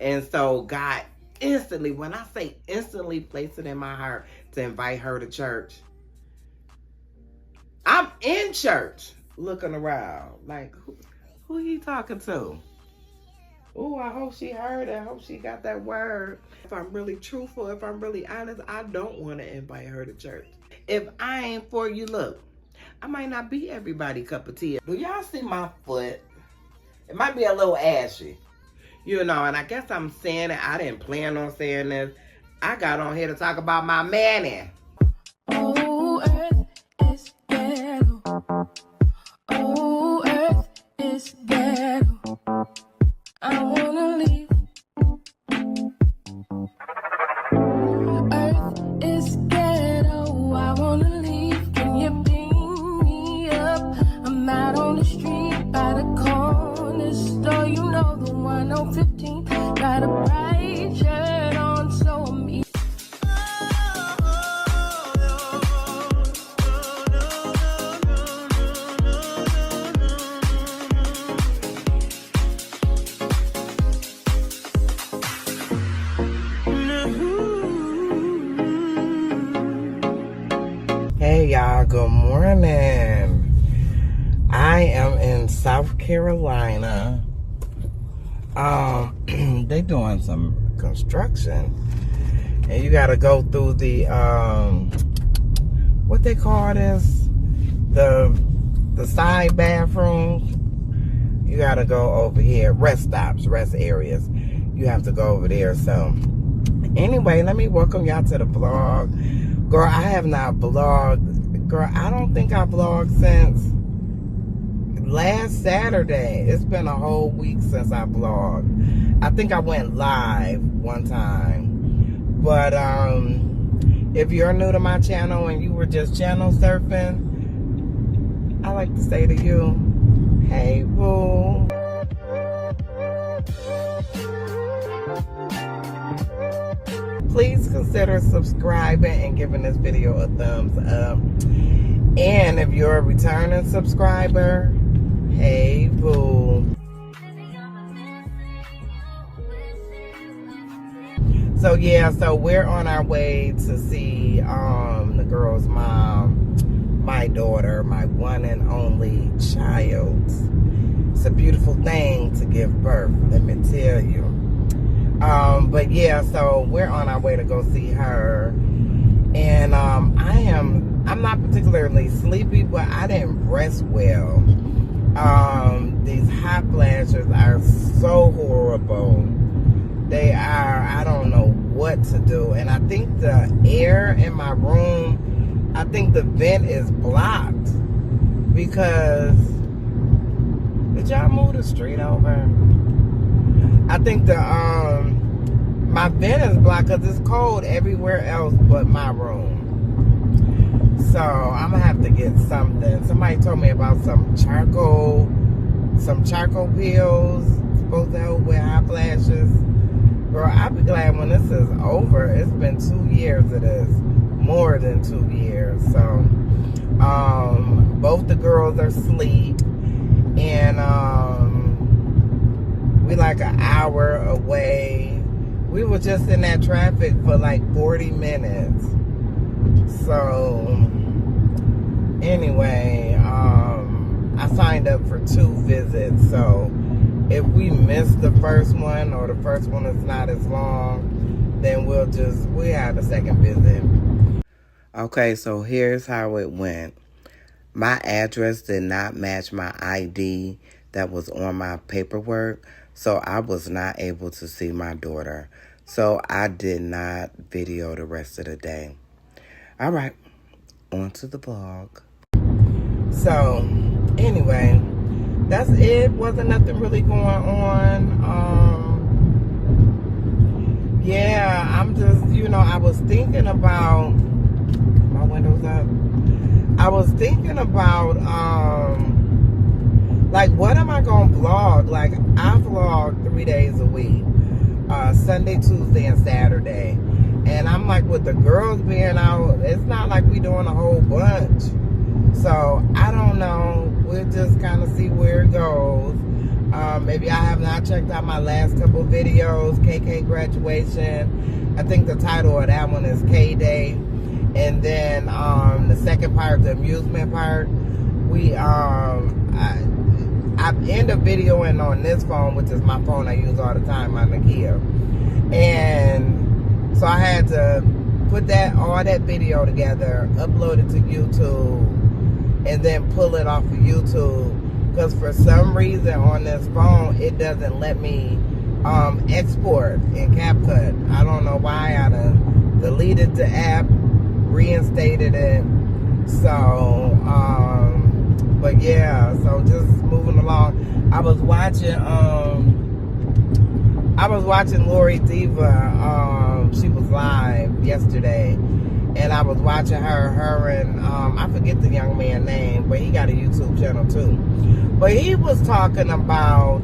And so God instantly, when I say instantly, placed it in my heart to invite her to church. I'm in church looking around like, who he talking to? Oh, I hope she heard it. I hope she got that word. If I'm really truthful, if I'm really honest, I don't want to invite her to church. If I ain't for you, look, I might not be everybody's cup of tea. Do y'all see my foot? It might be a little ashy. You know, and I guess I'm saying it. I didn't plan on saying this. I got on here to talk about my manny. Oh, earth is ghetto. Oh, earth is ghetto. I wanna leave. Earth is ghetto. I wanna leave. Can you beam me up? I'm out on the street by the corner store. You know the one on 15. Got a bright shirt on, so I'm eating. Hey y'all, good morning. I am in South Carolina. They doing some construction, and you gotta go through the what they call this, the side bathrooms. You gotta go over here, rest stops, rest areas. You have to go over there. So anyway, let me welcome y'all to the vlog. Girl, I have not vlogged. Girl, I don't think I vlogged since last Saturday. It's been a whole week since I vlogged. I think I went live one time. But if you're new to my channel and you were just channel surfing, I like to say to you, hey, boo. Please consider subscribing and giving this video a thumbs up. And if you're a returning subscriber, hey, boo. So yeah, so we're on our way to see the girl's mom, my daughter, my one and only child. It's a beautiful thing to give birth, let me tell you. But yeah, so we're on our way to go see her. And I'm not particularly sleepy, but I didn't rest well. These hot flashes are so horrible. They are, I don't know what to do. And I think the air in my room, I think the vent is blocked. Because, did y'all move the street over? I think my vent is blocked because it's cold everywhere else but my room. So I'm gonna have to get something. Somebody told me about some charcoal pills supposed to help with hot flashes. Girl, I'll be glad when this is over. It's been 2 years of this, more than 2 years. So both the girls are asleep, and we like an hour away. We were just in that traffic for like 40 minutes. So anyway, I signed up for 2 visits. So if we miss the first one, or the first one is not as long, then we have a second visit. Okay, so here's how it went. My address did not match my ID that was on my paperwork, so I was not able to see my daughter. So I did not video the rest of the day. All right, on to the vlog. So anyway, that's it. Wasn't nothing really going on. Yeah, I'm just, I was thinking about, my window's up. I was thinking about, like, what am I going to vlog? Like, I vlog 3 days a week. Sunday, Tuesday, and Saturday. And I'm like, with the girls being out, it's not like we doing a whole bunch. So, I don't know. We'll just kind of see where it goes. If y'all have not checked out my last couple videos, KK graduation, I think the title of that one is K-Day. And then the second part, the amusement part, I end up videoing on this phone, which is my phone I use all the time, my Nokia. And so I had to put all that video together, upload it to YouTube, and then pull it off of YouTube. Because for some reason on this phone, it doesn't let me export in CapCut. I don't know why. I deleted the app, reinstated it. So, but yeah, so just moving along. I was watching Lori Diva. She was live yesterday, and I was watching her and I forget the young man's name, but he got a YouTube channel too. But he was talking about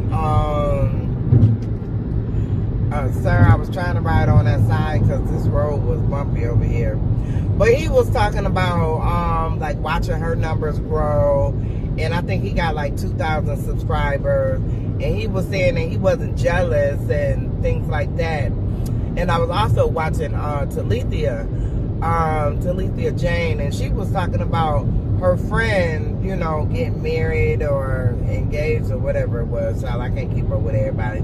sir, I was trying to ride on that side because this road was bumpy over here. But he was talking about like watching her numbers grow, and I think he got like 2,000 subscribers, and he was saying that he wasn't jealous and things like that. And I was also watching Talithia Jane, and she was talking about her friend, you know, getting married or engaged or whatever it was. So I can't keep up with everybody.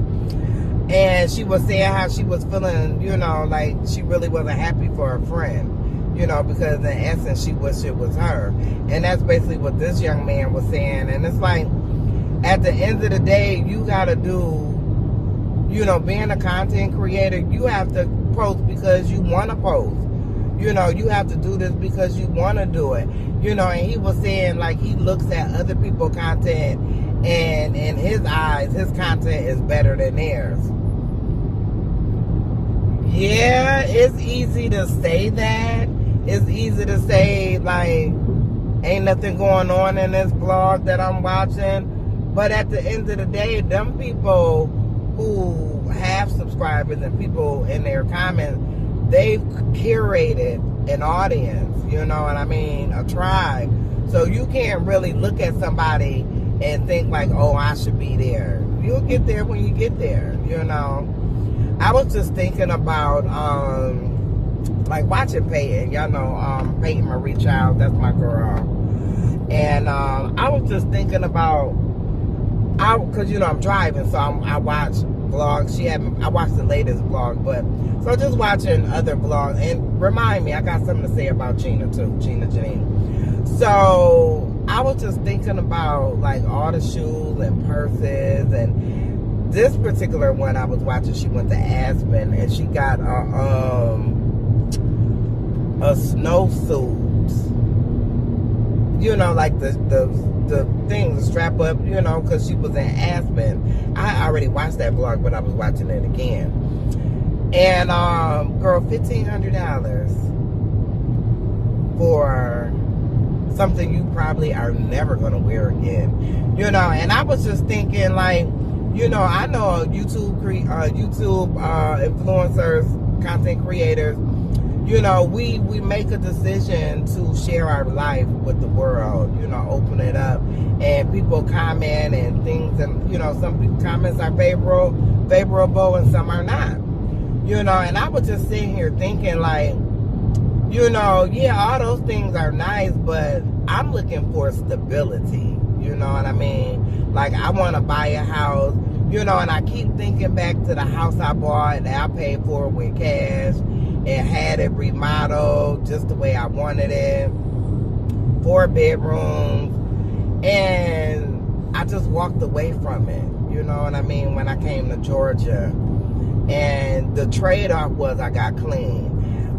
And she was saying how she was feeling, you know, like she really wasn't happy for her friend, you know, because in essence she wished it was her. And that's basically what this young man was saying. And it's like, at the end of the day, you gotta do, you know, being a content creator, you have to post because you want to post. You know, you have to do this because you want to do it. You know, and he was saying, like, he looks at other people's content, and in his eyes, his content is better than theirs. Yeah, it's easy to say that. It's easy to say, like, ain't nothing going on in this vlog that I'm watching. But at the end of the day, them people who have subscribers and people in their comments, they've curated an audience, you know what I mean, a tribe. So you can't really look at somebody and think like, oh, I should be there. You'll get there when you get there, you know. I was just thinking about, like watching Peyton. Y'all know Peyton Marie Childs, that's my girl. And I was just thinking about, because, you know, I'm driving, so I watch vlogs. I watched the latest vlog, but so just watching other vlogs. And remind me, I got something to say about Gina too, Gina Janine. So I was just thinking about like all the shoes and purses, and this particular one I was watching, she went to Aspen and she got a snowsuit, you know, like the thing, the strap up, you know, because she was in Aspen. I already watched that vlog, but I was watching it again. And girl, $1,500 for something you probably are never gonna wear again, you know. And I was just thinking, like, you know, I know YouTube influencers, content creators, you know, we make a decision to share our life with the world, you know, open it up, and people comment and things, and, you know, some comments are favorable and some are not, you know. And I was just sitting here thinking, like, you know, yeah, all those things are nice, but I'm looking for stability, you know what I mean? Like, I want to buy a house, you know, and I keep thinking back to the house I bought that I paid for with cash and had it remodeled just the way I wanted it, 4 bedrooms, and I just walked away from it, you know what I mean, when I came to Georgia. And the trade-off was I got clean.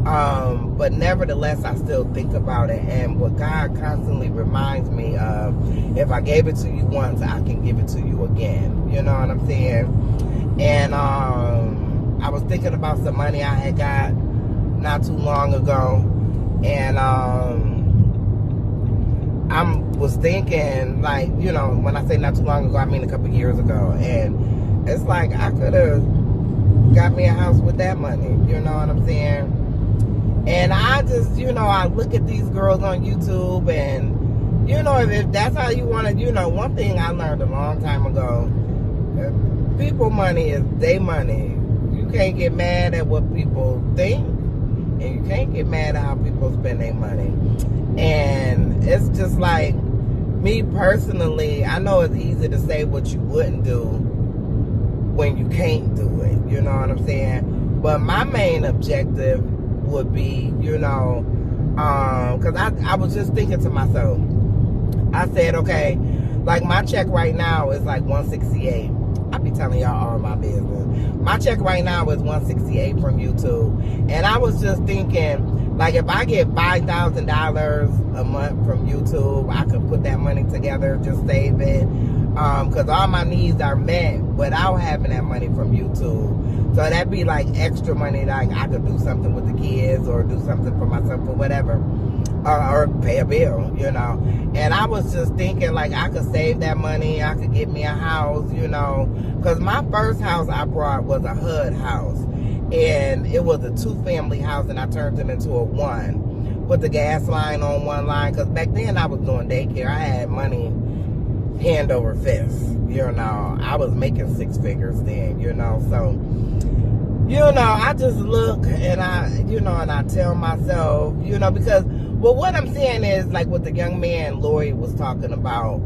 But nevertheless, I still think about it. And what God constantly reminds me of, if I gave it to you once, I can give it to you again. You know what I'm saying? And I was thinking about some money I had got not too long ago. And I was thinking, like, you know, when I say not too long ago, I mean a couple years ago. And it's like, I could have got me a house with that money. You know what I'm saying? And I just, you know, I look at these girls on YouTube, and, you know, if that's how you want to, you know, one thing I learned a long time ago, People money is their money. You can't get mad at what people think, and you can't get mad at how people spend their money. And it's just like, me personally, I know it's easy to say what you wouldn't do when you can't do it, you know what I'm saying? But my main objective would be, you know, because I was just thinking to myself, I said, okay, like my check right now is like 168. I be telling y'all all my business. My check right now is 168 from YouTube. And I was just thinking, like, if I get $5,000 a month from YouTube, I could put that money together, just save it. Because all my needs are met without having that money from YouTube. So that'd be like extra money, like I could do something with the kids or do something for myself or whatever. Or pay a bill, you know. And I was just thinking, like, I could save that money. I could get me a house, you know. Because my first house I brought was a HUD house. And it was a 2-family house, and I turned it into a 1. Put the gas line on one line. Because back then I was doing daycare. I had money hand over fist, you know. I was making 6 figures then, you know. So, you know, I just look and I tell myself, you know, because, well, what I'm saying is, like what the young man Lori was talking about,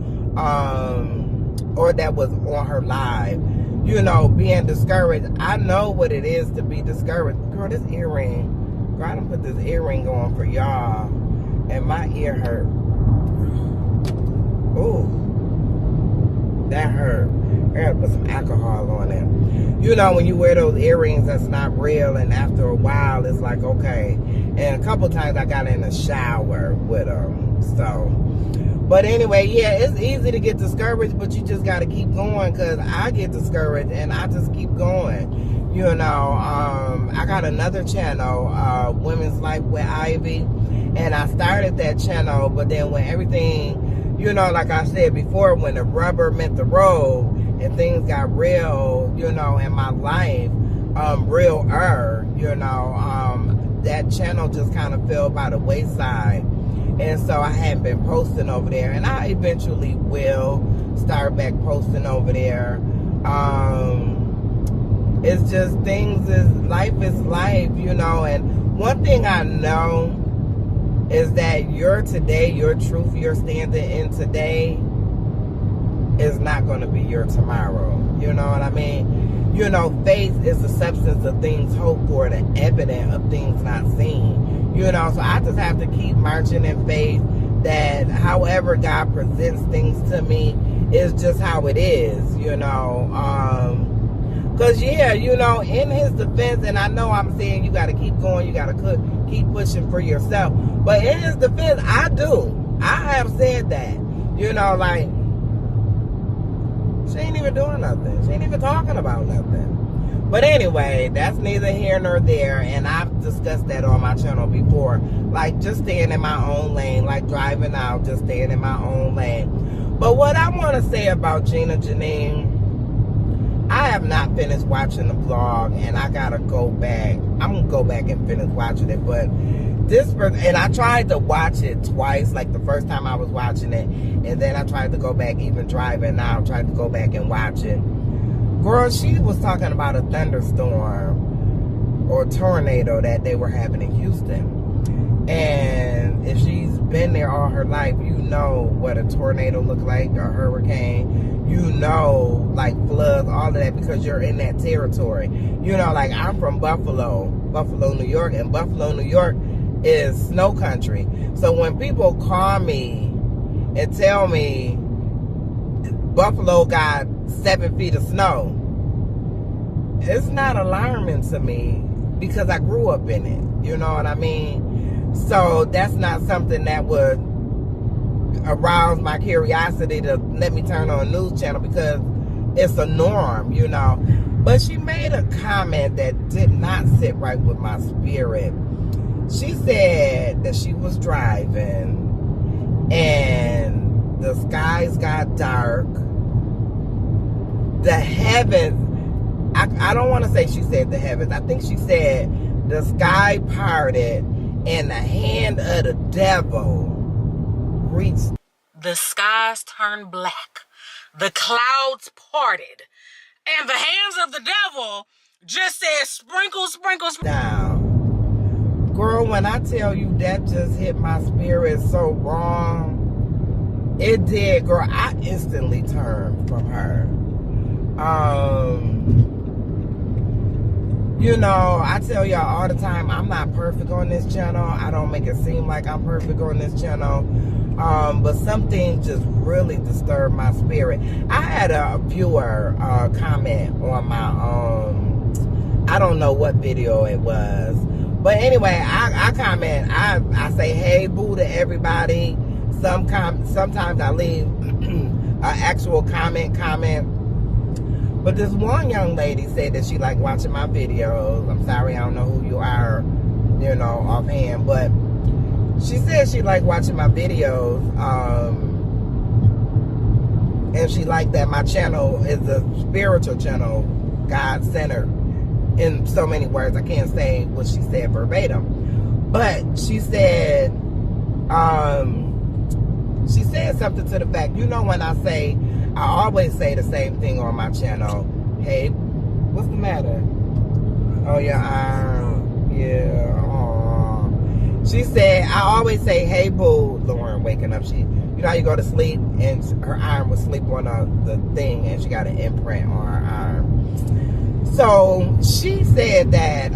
or that was on her live, you know, being discouraged. I know what it is to be discouraged. Girl, this earring, girl, I done put this earring on for y'all, and my ear hurt. Ooh, that hurt. I gotta put some alcohol on it. You know, when you wear those earrings that's not real, and after a while it's like, okay. And a couple times I got in the shower with them. So, but anyway, yeah, it's easy to get discouraged, but you just gotta keep going, because I get discouraged and I just keep going. You know, I got another channel, Women's Life with Ivy, and I started that channel, but then when everything, you know, like I said before, when the rubber met the road and things got real, you know, in my life, realer, you know, that channel just kind of fell by the wayside. And so I hadn't been posting over there, and I eventually will start back posting over there. It's just life is life, you know. And one thing I know is that your today, your truth you're standing in today is not going to be your tomorrow. You know what I mean? You know, faith is the substance of things hoped for, the evidence of things not seen. You know, so I just have to keep marching in faith that however God presents things to me is just how it is, you know. Because, yeah, you know, in his defense, and I know I'm saying you got to keep going, you got to keep pushing for yourself. But in his defense, I do. I have said that. You know, like, she ain't even doing nothing. She ain't even talking about nothing. But anyway, that's neither here nor there. And I've discussed that on my channel before. Like, just staying in my own lane. Like, driving out, just staying in my own lane. But what I want to say about Gina Janine, I have not finished watching the vlog, and I gotta go back. I'm gonna go back and finish watching it, but and I tried to watch it twice, like the first time I was watching it, and then I tried to go back, even driving now, tried to go back and watch it. Girl, she was talking about a thunderstorm or tornado that they were having in Houston. And if she's been there all her life, you know what a tornado look like, a hurricane. You know, like floods, all of that, because you're in that territory. You know, like I'm from Buffalo, New York, and Buffalo, New York is snow country. So when people call me and tell me Buffalo got 7 feet of snow, it's not alarming to me because I grew up in it. You know what I mean? So that's not something that would arouse my curiosity to let me turn on a news channel, because it's a norm, you know. But she made a comment that did not sit right with my spirit. She said that she was driving and the skies got dark. The heavens, I don't want to say she said the heavens. I think she said the sky parted and the hand of the devil reached. The skies turned black. The clouds parted. And the hands of the devil just said sprinkle, sprinkle, sprinkle. Now, girl, when I tell you that just hit my spirit so wrong, it did, girl. I instantly turned from her. You know, I tell y'all all the time, I'm not perfect on this channel. I don't make it seem like I'm perfect on this channel. But something just really disturbed my spirit. I had a viewer comment on my, I don't know what video it was. But anyway, I comment, I say, hey, boo to everybody. Sometimes I leave an actual comment. But this one young lady said that she liked watching my videos. I'm sorry, I don't know who you are, you know, offhand. But she said she liked watching my videos. And she liked that my channel is a spiritual channel, God-centered. In so many words, I can't say what she said verbatim. But she said something to the fact, you know, when I always say the same thing on my channel. Hey, what's the matter? Oh, your arm. Yeah. Aww. She said, I always say, hey, boo. Lauren waking up. You know how you go to sleep and her arm would sleep on the thing and she got an imprint on her arm. So she said that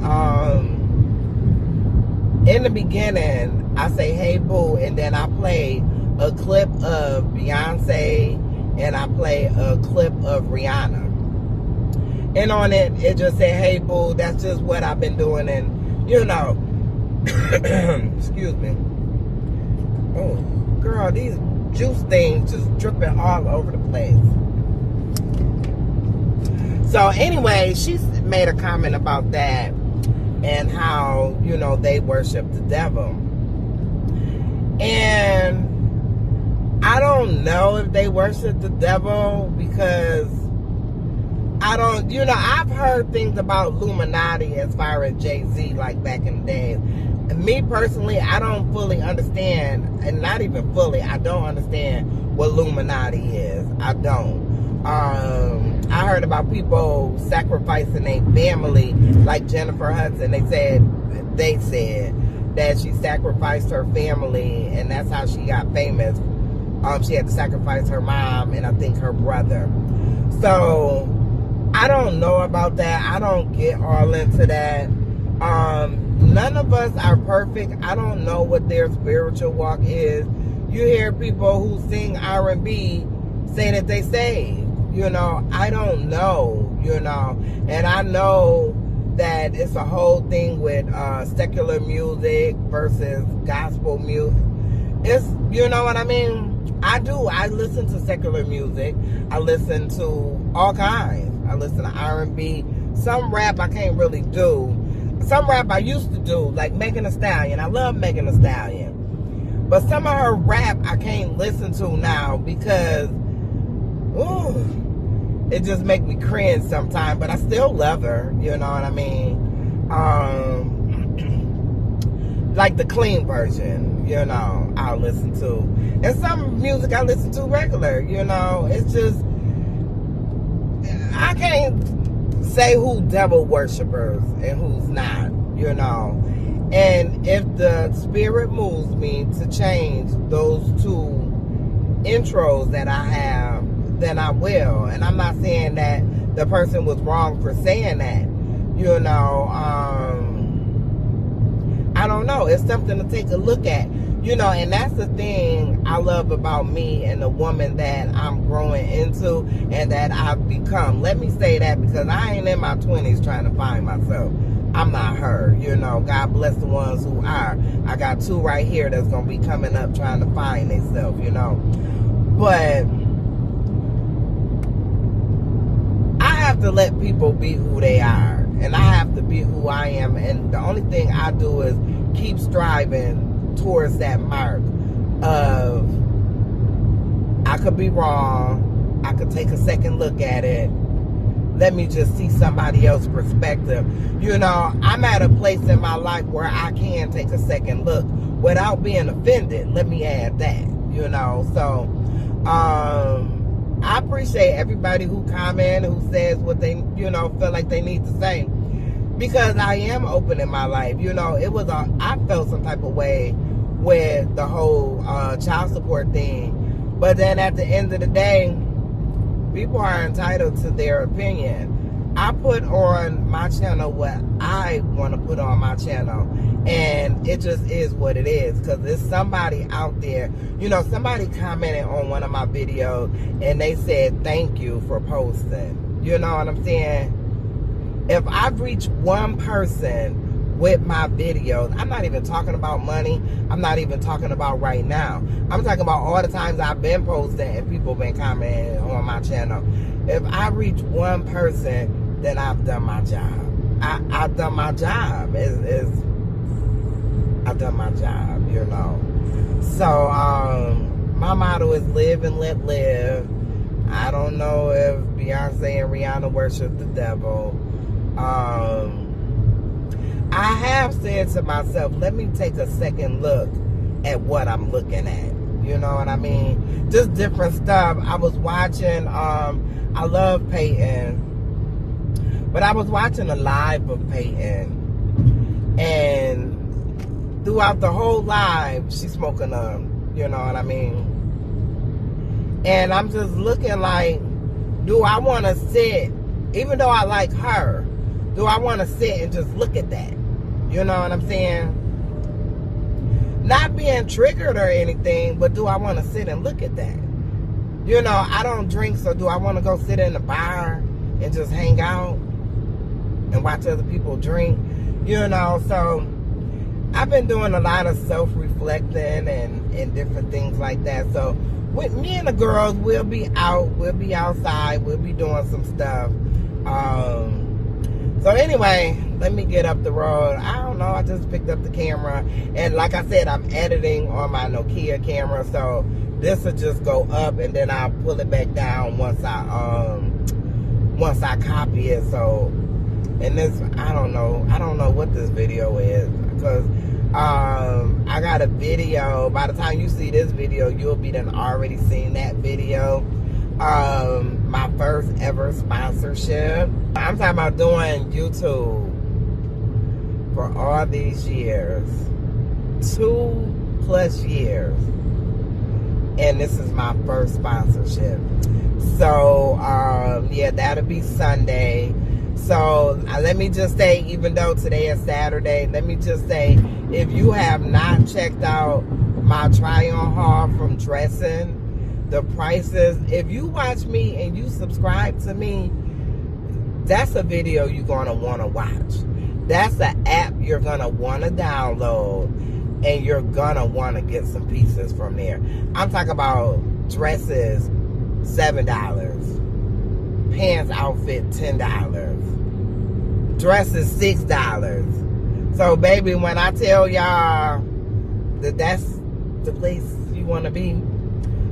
in the beginning, I say, hey, boo. And then I play a clip of Beyonce and I play a clip of Rihanna. And on it, it just said, hey, boo, that's just what I've been doing. And, you know, excuse me. Oh, girl, these juice things just dripping all over the place. So anyway, she made a comment about that and how, you know, they worship the devil. And I don't know if they worship the devil because I don't, you know, I've heard things about Illuminati as far as Jay-Z, like back in the days. And me personally, I don't fully understand, and not even fully, I don't understand what Illuminati is. I don't. I heard about people sacrificing their family, like Jennifer Hudson. They said that she sacrificed her family, and that's how she got famous. She had to sacrifice her mom and I think her brother. So I don't know about that. I don't get all into that. None of us are perfect. I don't know what their spiritual walk is. You hear people who sing R&B say that they saved. You know, I don't know, you know. And I know that it's a whole thing with secular music versus gospel music. It's, you know what I mean? I do. I listen to secular music. I listen to all kinds. I listen to R&B. Some rap I can't really do. Some rap I used to do, like Megan Thee Stallion. I love Megan Thee Stallion. But some of her rap I can't listen to now because, ooh, it just make me cringe sometimes. But I still love her. You know what I mean? Like the clean version, you know, I'll listen to. And some music I listen to regular, you know. It's just, I can't say who devil worshipers and who's not, you know. And if the spirit moves me to change those two intros that I have, then I will. And I'm not saying that the person was wrong for saying that, you know. I don't know. It's something to take a look at. You know, and that's the thing I love about me and the woman that I'm growing into and that I've become. Let me say that because I ain't in my 20s trying to find myself. I'm not her. You know, God bless the ones who are. I got two right here that's going to be coming up trying to find themselves, you know. But I have to let people be who they are. And I have to be who I am. And the only thing I do is keep striving towards that mark of, I could be wrong. I could take a second look at it. Let me just see somebody else's perspective. You know, I'm at a place in my life where I can take a second look without being offended. Let me add that, you know. So, I appreciate everybody who comment, who says what they, feel like they need to say. Because I am open in my life. I felt some type of way with the whole child support thing. But then at the end of the day, people are entitled to their opinion. I put on my channel what I want to put on my channel. And it just is what it is. Because there's somebody out there, somebody commented on one of my videos and they said, thank you for posting. You know what I'm saying? If I've reached one person with my videos, I'm not even talking about money. I'm not even talking about right now. I'm talking about all the times I've been posting and people been commenting on my channel. If I reach one person, then I've done my job. I've done my job. I've done my job, So, my motto is live and let live. I don't know if Beyonce and Rihanna worship the devil. I have said to myself, let me take a second look at what I'm looking at. You know what I mean? Just different stuff. I was watching, I love Peyton, but I was watching a live of Peyton, and throughout the whole live, she's smoking you know what I mean? And I'm just looking like, do I want to sit, even though I like her, do I want to sit and just look at that? You know what I'm saying? Not being triggered or anything, but do I want to sit and look at that? I don't drink, so do I want to go sit in a bar and just hang out and watch other people drink? So I've been doing a lot of self-reflecting and different things like that. So with me and the girls, we'll be out, we'll be outside, we'll be doing some stuff. So anyway, let me get up the road. I don't know, I just picked up the camera. And like I said, I'm editing on my Nokia camera. So this will just go up and then I'll pull it back down once I copy it. So, and this, I don't know what this video is. Because I got a video. By the time you see this video, you'll be done already seen that video. My first ever sponsorship. I'm talking about doing YouTube for all these years, 2+ years, and this is my first sponsorship. So yeah, that'll be Sunday. So let me just say, even though today is Saturday, let me just say, if you have not checked out my try-on haul from Dressing, the prices, if you watch me and you subscribe to me, that's a video you're going to want to watch. That's an app you're going to want to download, and you're going to want to get some pieces from there. I'm talking about dresses, $7. Pants outfit, $10. Dresses, $6. So, baby, when I tell y'all that that's the place you want to be,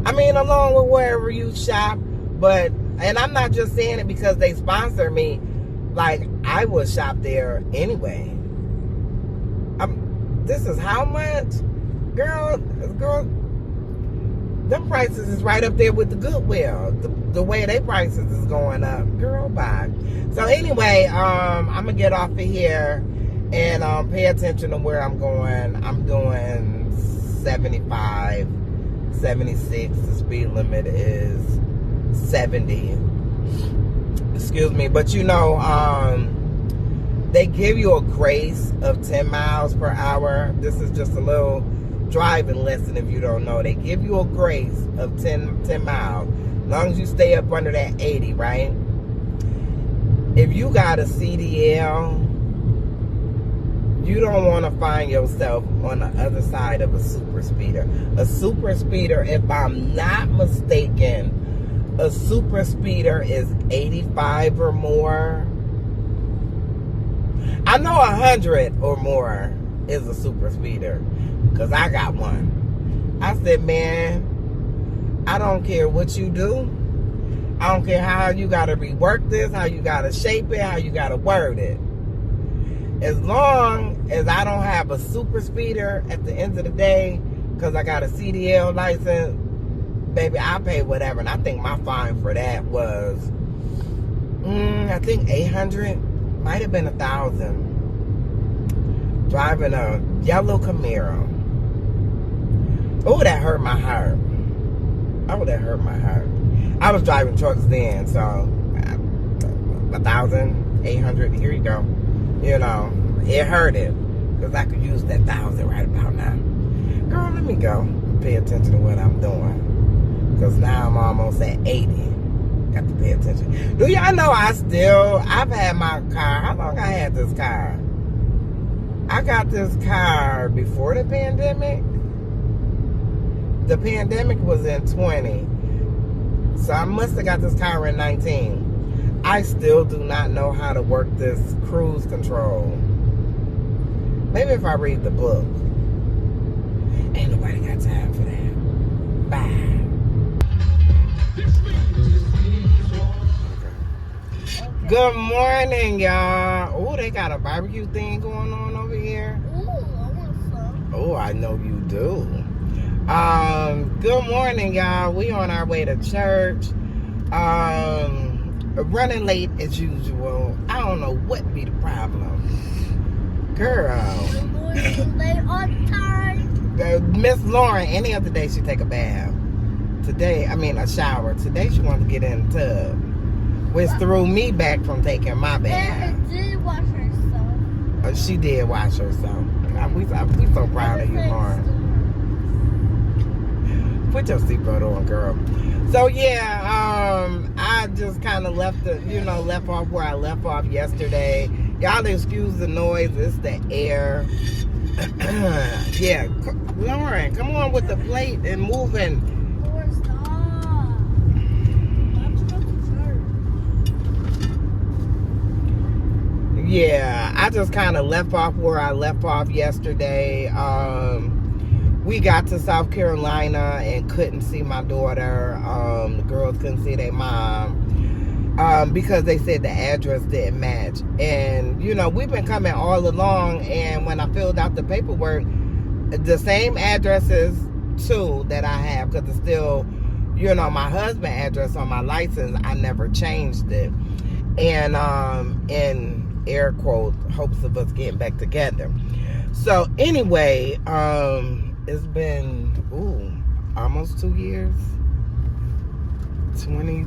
I mean, along with wherever you shop, but, and I'm not just saying it because they sponsor me, like, I would shop there anyway. This is how much? Girl, them prices is right up there with the Goodwill. The way they prices is going up. Girl, bye. So anyway, I'm going to get off of here and pay attention to where I'm going. I'm doing 75, 76. The speed limit is 70. Excuse me. But they give you a grace of 10 miles per hour. This is just a little driving lesson if you don't know. They give you a grace of 10 miles. As long as you stay up under that 80, right? If you got a CDL, you don't want to find yourself on the other side of a super speeder. A super speeder, if I'm not mistaken, a super speeder is 85 or more. I know 100 or more is a super speeder, because I got one. I said, man, I don't care what you do. I don't care how you got to rework this, how you got to shape it, how you got to word it. As long as I don't have a super speeder at the end of the day, because I got a CDL license, baby, I paid whatever. And I think my fine for that was, I think 800, might have been 1,000. Driving a yellow Camaro. Oh, that hurt my heart. Oh, that hurt my heart. I was driving trucks then, so 1,800. Here you go. You know, it hurted because I could use that 1,000 right about now. Girl, let me go. Pay attention to what I'm doing, because now I'm almost at 80. Got to pay attention. Do y'all know I've had my car? How long I had this car? I got this car before the pandemic. The pandemic was in 20. So I must have got this car in 19. I still do not know how to work this cruise control. Maybe if I read the book. Ain't nobody got time for that. Bye. Good morning, y'all. Oh, they got a barbecue thing going on over here. Ooh, I want some. Oh, I know you do. Good morning, y'all. We on our way to church. Running late as usual. I don't know what be the problem. Girl. Late on time. Miss Lauren, any other day she take a bath. Today, a shower. Today she wanted to get in the tub. Which threw me back from taking my bath. And did wash herself. She did wash herself. We so proud of you, Lauren. Put your seatbelt on, girl. So yeah, I just kind of left off where I left off yesterday. Y'all excuse the noise. It's the air. Yeah, Lauren, come on with the plate and moving. Yeah, I just kind of left off where I left off yesterday. We got to South Carolina and couldn't see my daughter. The girls couldn't see their mom because they said the address didn't match. And, we've been coming all along, and when I filled out the paperwork, the same addresses, too, that I have, because it's still, my husband's address on my license, I never changed it. And, in air quote, hopes of us getting back together. So anyway, it's been almost 2 years. 20,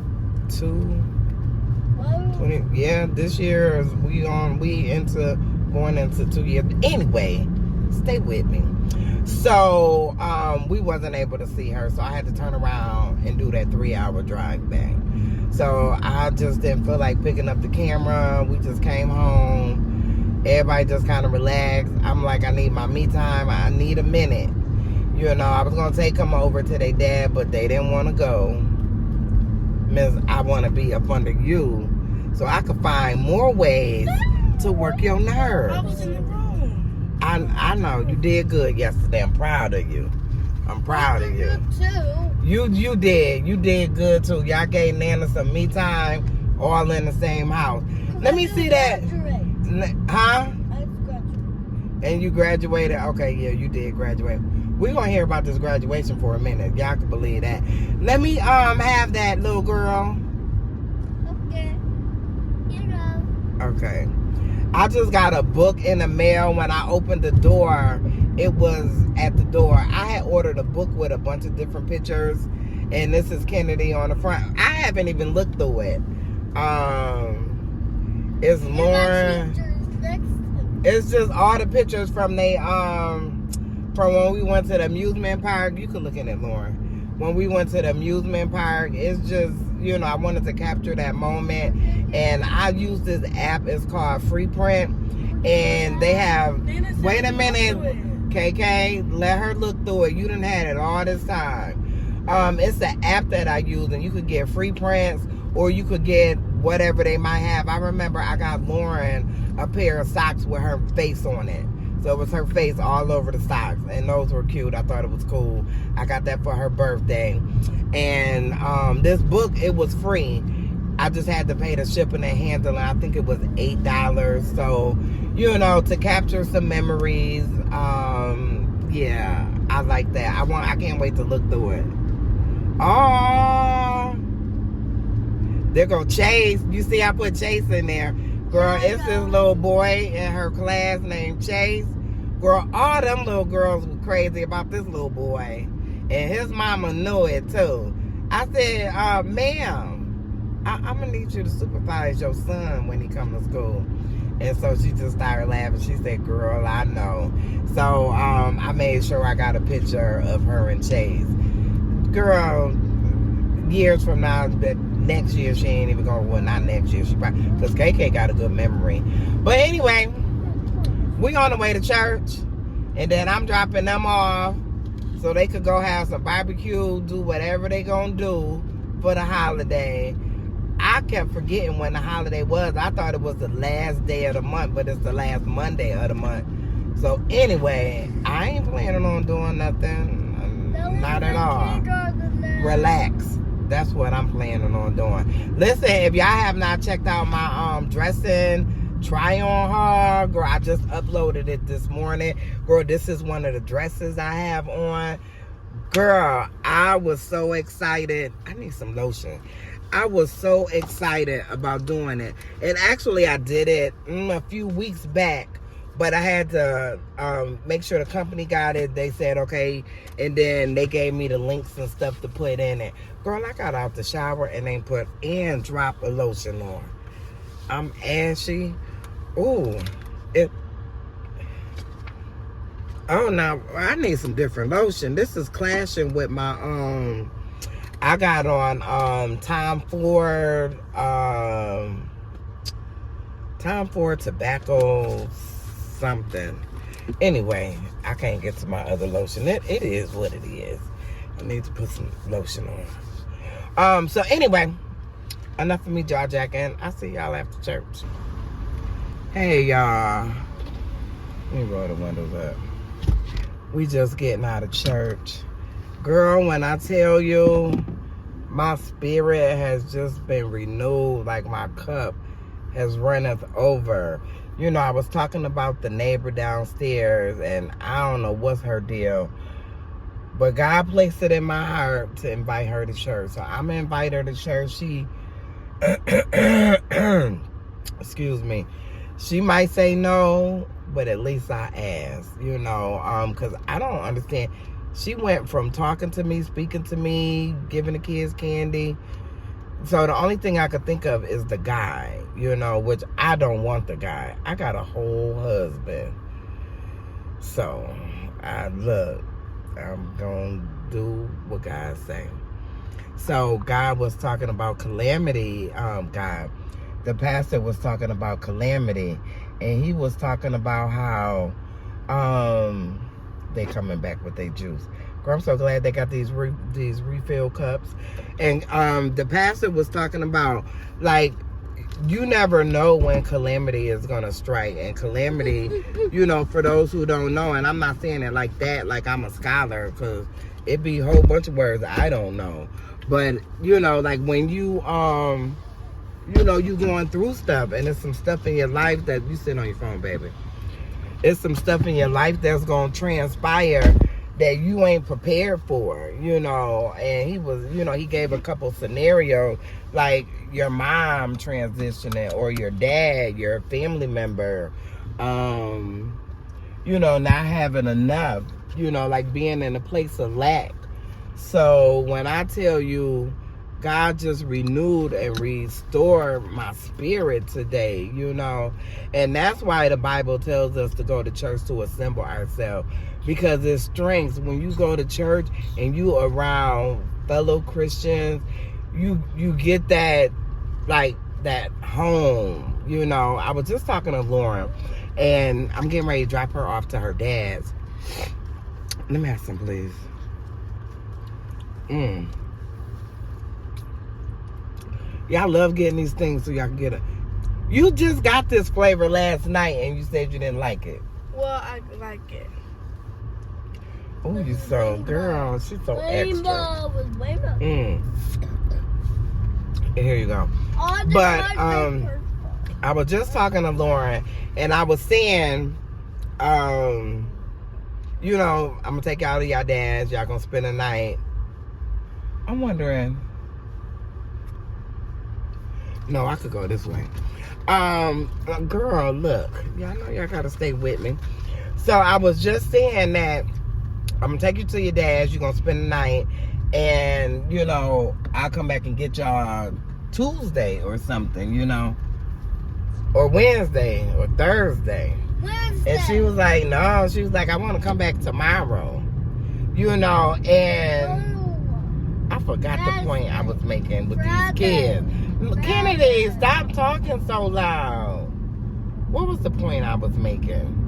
yeah, this year is going into 2 years. Anyway, stay with me. So we wasn't able to see her, so I had to turn around and do that 3-hour drive back. So I just didn't feel like picking up the camera. We just came home. Everybody just kind of relaxed. I'm like, I need my me time. I need a minute. I was going to take them over to their dad, but they didn't want to go. Miss, I want to be up under you so I could find more ways to work your nerves. I was in the room. I know. You did good yesterday. I'm proud of you. I'm proud of you. You did. You did good too. Y'all gave Nana some me time all in the same house. Let me see that. Huh? I graduated. And you graduated? Okay, yeah, you did graduate. We're going to hear about this graduation for a minute. Y'all can believe that. Let me have that little girl. Okay. Here you go. Okay. I just got a book in the mail. When I opened the door, it was at the door. I had ordered a book with a bunch of different pictures, and this is Kennedy on the front. I haven't even looked through it. It's Lauren. It's just all the pictures from from when we went to the amusement park. You can look in it, Lauren. When we went to the amusement park, it's just, I wanted to capture that moment. And I use this app. It's called Free Print. And they have, wait a minute, KK, let her look through it. You done had it all this time. It's the app that I use, and you could get free prints, or you could get whatever they might have. I remember I got Lauren a pair of socks with her face on it. So it was her face all over the socks, and those were cute. I thought it was cool. I got that for her birthday. And this book, it was free. I just had to pay the shipping and handling. I think it was $8. So, to capture some memories. Yeah, I like that. I can't wait to look through it. Oh, they're gonna Chase. You see, I put Chase in there. Girl, it's this little boy in her class named Chase. Girl, all them little girls were crazy about this little boy. And his mama knew it too. I said, ma'am, I'm gonna need you to supervise your son when he comes to school. And so she just started laughing. She said, girl, I know. So I made sure I got a picture of her and Chase. Girl, years from now, but next year she ain't even going, well, not next year. She probably, because KK got a good memory. But anyway, we on the way to church. And then I'm dropping them off so they could go have some barbecue, do whatever they gonna do for the holiday. I kept forgetting when the holiday was. I thought it was the last day of the month, but it's the last Monday of the month. So anyway, I ain't planning on doing nothing. Not at all. Relax. That's what I'm planning on doing. Listen, if y'all have not checked out my dressing try on haul, girl, I just uploaded it this morning. Girl, this is one of the dresses I have on. Girl, I was so excited. I need some lotion. I was so excited about doing it. And actually, I did it a few weeks back. But I had to make sure the company got it. They said, okay. And then they gave me the links and stuff to put in it. Girl, I got out the shower and they put and drop a lotion on. I'm ashy. Ooh. Oh, now, I need some different lotion. This is clashing with my, I got on Tom Ford tobacco something. Anyway, I can't get to my other lotion. It is what it is. I need to put some lotion on. So anyway, enough of me jaw jacking. I'll see y'all after church. Hey y'all. Let me roll the windows up. We just getting out of church. Girl, when I tell you my spirit has just been renewed, like my cup has runneth over. You know, I was talking about the neighbor downstairs, and I don't know what's her deal. But God placed it in my heart to invite her to church. So I'm going to invite her to church. She, excuse me, she might say no, but at least I asked, you know, because I don't understand. She went from talking to me, speaking to me, giving the kids candy. So the only thing I could think of is the guy, you know, which I don't want the guy. I got a whole husband. So, I'm going to do what God say. So, God was talking about calamity. The pastor was talking about calamity. And he was talking about how they coming back with their juice. Girl, I'm so glad they got these refill cups. And the pastor was talking about, like, you never know when calamity is going to strike. And calamity, you know, for those who don't know, and I'm not saying it like that, like I'm a scholar, because it be a whole bunch of words I don't know. But, you know, like when you, you know, you going through stuff, and there's some stuff in your life that, you sit on your phone, baby. It's some stuff in your life that's going to transpire that you ain't prepared for, you know. And he was, you know, he gave a couple scenarios, like your mom transitioning, or your dad, your family member, you know, not having enough, you know, like being in a place of lack. So when I tell you, God just renewed and restored my spirit today, you know. And that's why the Bible tells us to go to church to assemble ourselves. Because it's strength. When you go to church and you around fellow Christians, you get that, like, that home, you know. I was just talking to Lauren, and I'm getting ready to drop her off to her dad's. Let me have some, please. Y'all love getting these things so y'all can get it. You just got this flavor last night and you said you didn't like it. Well, I like it. Oh, you so, girl, she's so extra. Rainbow. Here you go. But I was just talking to Lauren, and I was saying, you know, I'm gonna take y'all to y'all dads. Y'all gonna spend the night. I'm wondering. No, I could go this way. Girl, look. Y'all know y'all gotta stay with me. So I was just saying that I'm gonna take you to your dad's. You're gonna spend the night, and you know I'll come back and get y'all Tuesday or something, you know, or Wednesday or Thursday. Wednesday. And she was like, no. She was like, I want to come back tomorrow, you know. And I forgot the point I was making with these kids. Kennedy, stop talking so loud. What was the point I was making?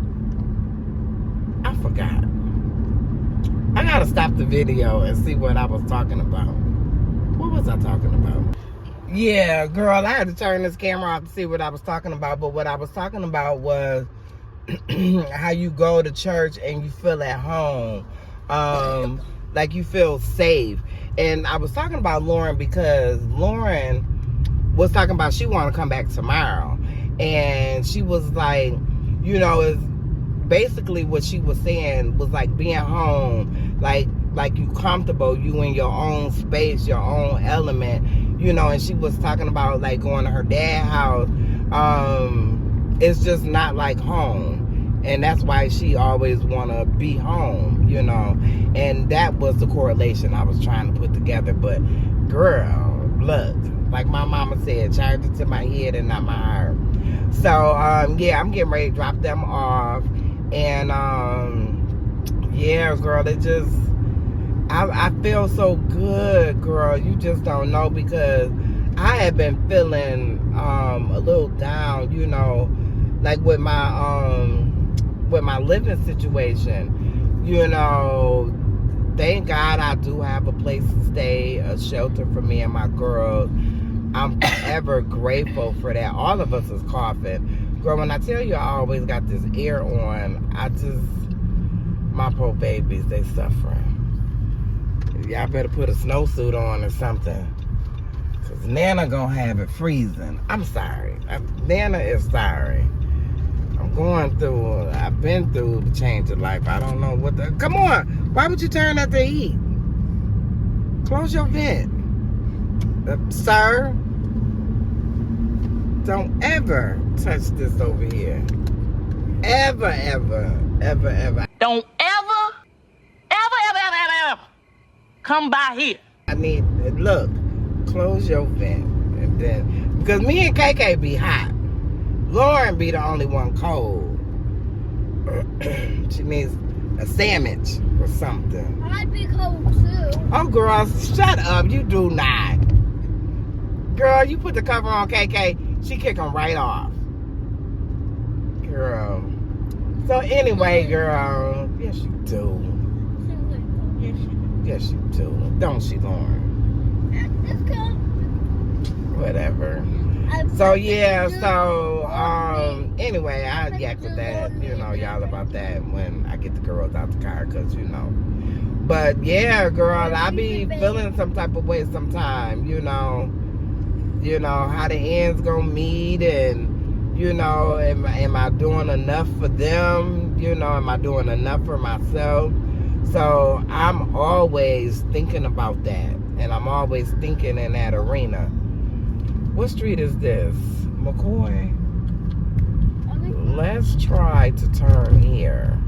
I forgot. I gotta stop the video and see what I was talking about. What was I talking about? Yeah, girl, I had to turn this camera off to see what I was talking about. But what I was talking about was how you go to church and you feel at home. Like you feel safe. And I was talking about Lauren because Lauren was talking about she wanted to come back tomorrow. And she was like, you know, it's basically what she was saying was like being home, like you comfortable, you in your own space, your own element, you know. And she was talking about like going to her dad's house. It's just not like home, and that's why she always want to be home, you know. And that was the correlation I was trying to put together. But girl, look, like my mama said, charge it to my head and not my heart. So yeah, I'm getting ready to drop them off. And yeah, girl, it just I feel so good, girl. You just don't know, because I have been feeling a little down, you know, like with my living situation, you know. Thank God I do have a place to stay, a shelter for me and my girls. I'm forever grateful for that. All of us is coughing. Girl, when I tell you I always got this air on, my poor babies, they suffering. Y'all better put a snowsuit on or something, because Nana gonna have it freezing. I'm sorry. Nana is sorry. I've been through the change of life. I don't know what come on. Why would you turn that to heat? Close your vent. Sir, don't ever touch this over here. Ever, ever, ever, ever. Don't ever come by here. I need, look, close your vent. And then, because me and KK be hot. Lauren be the only one cold. She needs a sandwich or something. I'd be cold too. Oh, girl, shut up. You do not. Girl, you put the cover on KK, she kick them right off. Girl. So anyway, girl, yes you do. Yes you do. Don't she, Lauren? Whatever. So yeah, so anyway, I'll yak with that, you know, y'all about that when I get the girls out the car, because you know. But yeah, girl, I be feeling some type of way sometime, you know how the ends gonna meet, and you know, am I doing enough for them, you know, am I doing enough for myself? So I'm always thinking about that, and I'm always thinking in that arena. What street is this? McCoy? Let's try to turn here.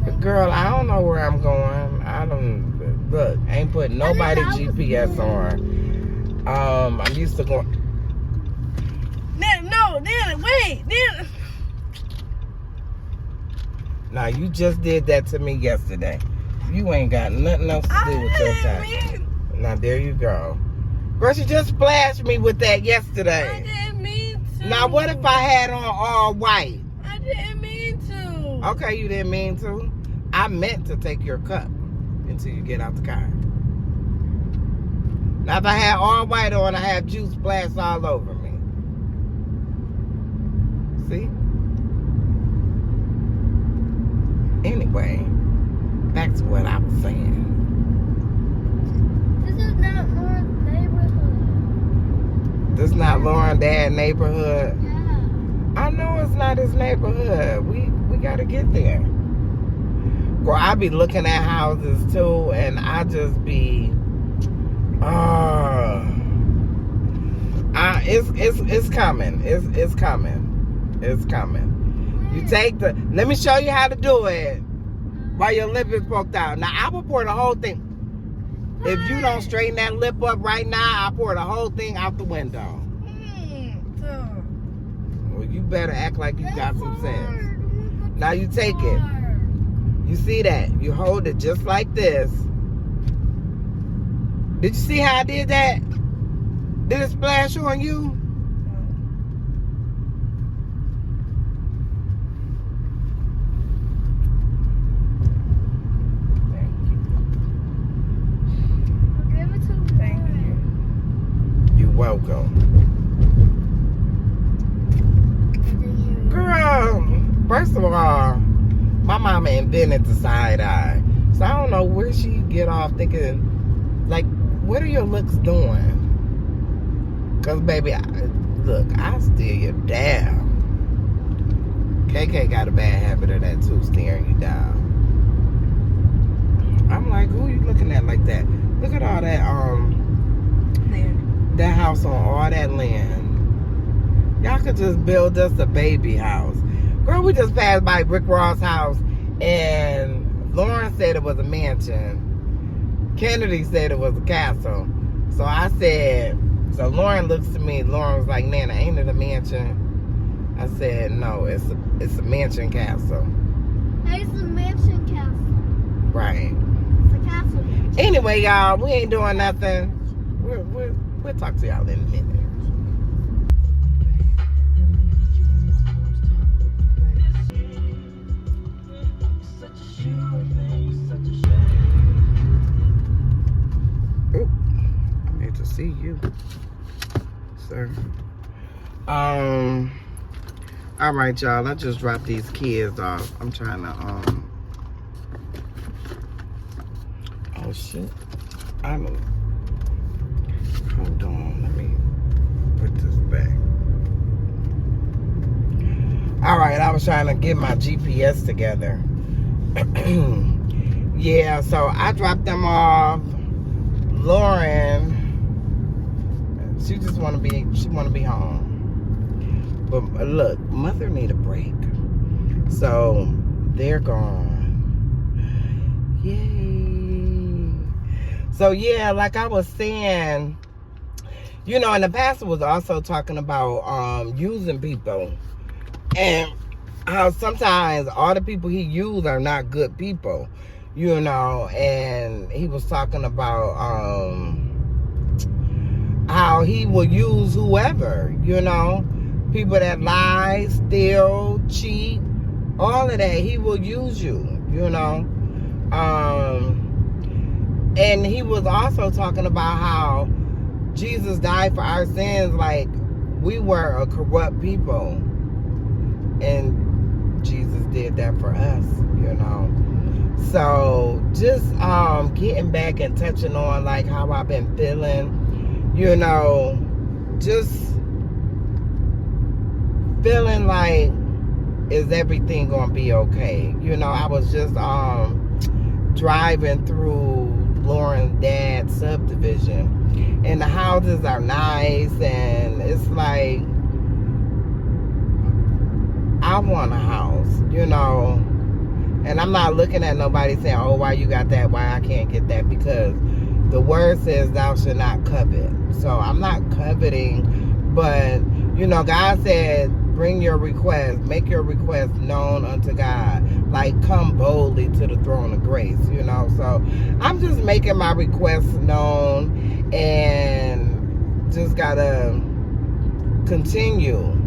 But girl, I don't know where I'm going. Look, ain't putting nobody GPS on. I'm used to going. Wait. Now, you just did that to me yesterday. You ain't got nothing else to do with your time. Now, there you go. Girl, she just splashed me with that yesterday. I didn't mean to. Now, what if I had on all white? I didn't mean to. Okay, you didn't mean to. I meant to take your cup until you get out the car. Now, if I had all white on, I have juice splashed all over me. See? Anyway, back to what I was saying. This is not Lauren's neighborhood. This is not Lauren's dad's neighborhood. Yeah. I know it's not his neighborhood. We gotta get there. Girl, I be looking at houses too, and I just be It's coming. It's coming. It's coming. You take the. Let me show you how to do it. While your lip is poked out. Now I will pour the whole thing. If you don't straighten that lip up right now, I'll pour the whole thing out the window. Well, you better act like you got some sense. Now you take it. You see that? You hold it just like this. Did you see how I did that? Did it splash on you? Thank you. You're welcome. Girl, first of all, my mama invented the side eye. So I don't know where she get off thinking, like, what are your looks doing? Because, baby, look, I'll steer you down. KK got a bad habit of that, too, steering you down. I'm like, who are you looking at like that? Look at all that, Land. that house on all that land. Y'all could just build us a baby house. Girl, we just passed by Rick Ross' house, and Lauren said it was a mansion. Kennedy said it was a castle. So I said, so Lauren looks to me, Lauren was like, Nana, ain't it a mansion? I said, no, it's a mansion castle. It's a mansion castle. Right. It's a castle. Anyway, y'all, we ain't doing nothing. We'll talk to y'all in a minute. Oop, I need to see you, sir. All right, y'all. I just dropped these kids off. I'm trying to oh shit. Hold on, let me put this back. All right, I was trying to get my GPS together. Yeah, so I dropped them off. Lauren, she want to be home. But look, mother need a break. So they're gone. Yay. So yeah, like I was saying, you know, and the pastor was also talking about using people. And how sometimes all the people he used are not good people. You know, and he was talking about how he will use whoever, you know, people that lie, steal, cheat, all of that, he will use you, you know. And he was also talking about how Jesus died for our sins, like we were a corrupt people, and Jesus did that for us, you know. So just getting back and touching on like how I've been feeling, you know, just feeling like, is everything gonna be okay? You know, I was just driving through Lauren's dad's subdivision, and the houses are nice, and it's like, I want a house, you know. And I'm not looking at nobody saying, oh, why you got that, why I can't get that, because the word says thou shalt not covet. So I'm not coveting, but, you know, God said, bring your request, make your request known unto God. Like, come boldly to the throne of grace, you know. So I'm just making my requests known, and just gotta continue.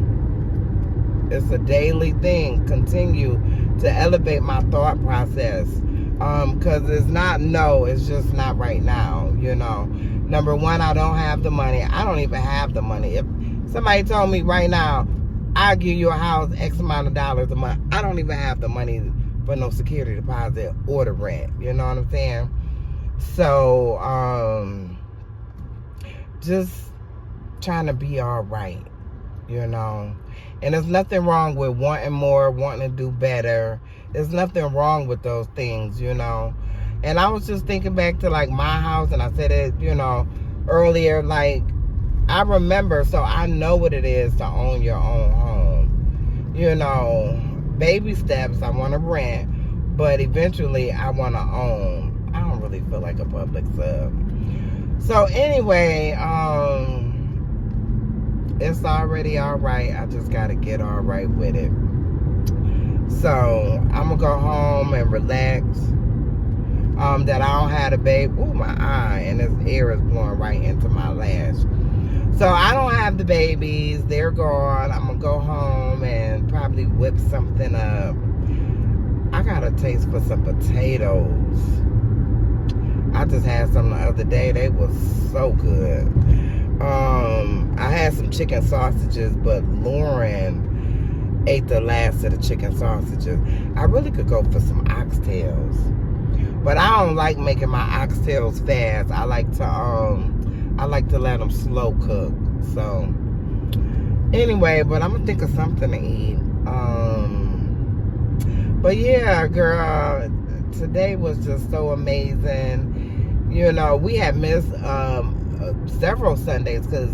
It's a daily thing. Continue to elevate my thought process. Because it's not no, it's just not right now, you know. Number one, I don't have the money. I don't even have the money. If somebody told me right now, I'll give you a house, X amount of dollars a month, I don't even have the money for no security deposit or the rent. You know what I'm saying? So, just trying to be all right, you know. And there's nothing wrong with wanting more, wanting to do better. There's nothing wrong with those things, you know. And I was just thinking back to like my house, and I said it, you know, earlier, like, I remember, so I know what it is to own your own home. You know, baby steps, I want to rent, but eventually I want to own. I don't really feel like a public sub. So anyway, it's already all right. I just got to get all right with it. So I'm going to go home and relax. That I don't have a baby. Ooh, my eye. And this air is blowing right into my lash. So I don't have the babies. They're gone. I'm going to go home and probably whip something up. I got a taste for some potatoes. I just had some the other day. They were so good. I had some chicken sausages, but Lauren ate the last of the chicken sausages. I really could go for some oxtails. But I don't like making my oxtails fast. I like to let them slow cook. So anyway, but I'm gonna think of something to eat. But yeah, girl, today was just so amazing. You know, we had missed several Sundays because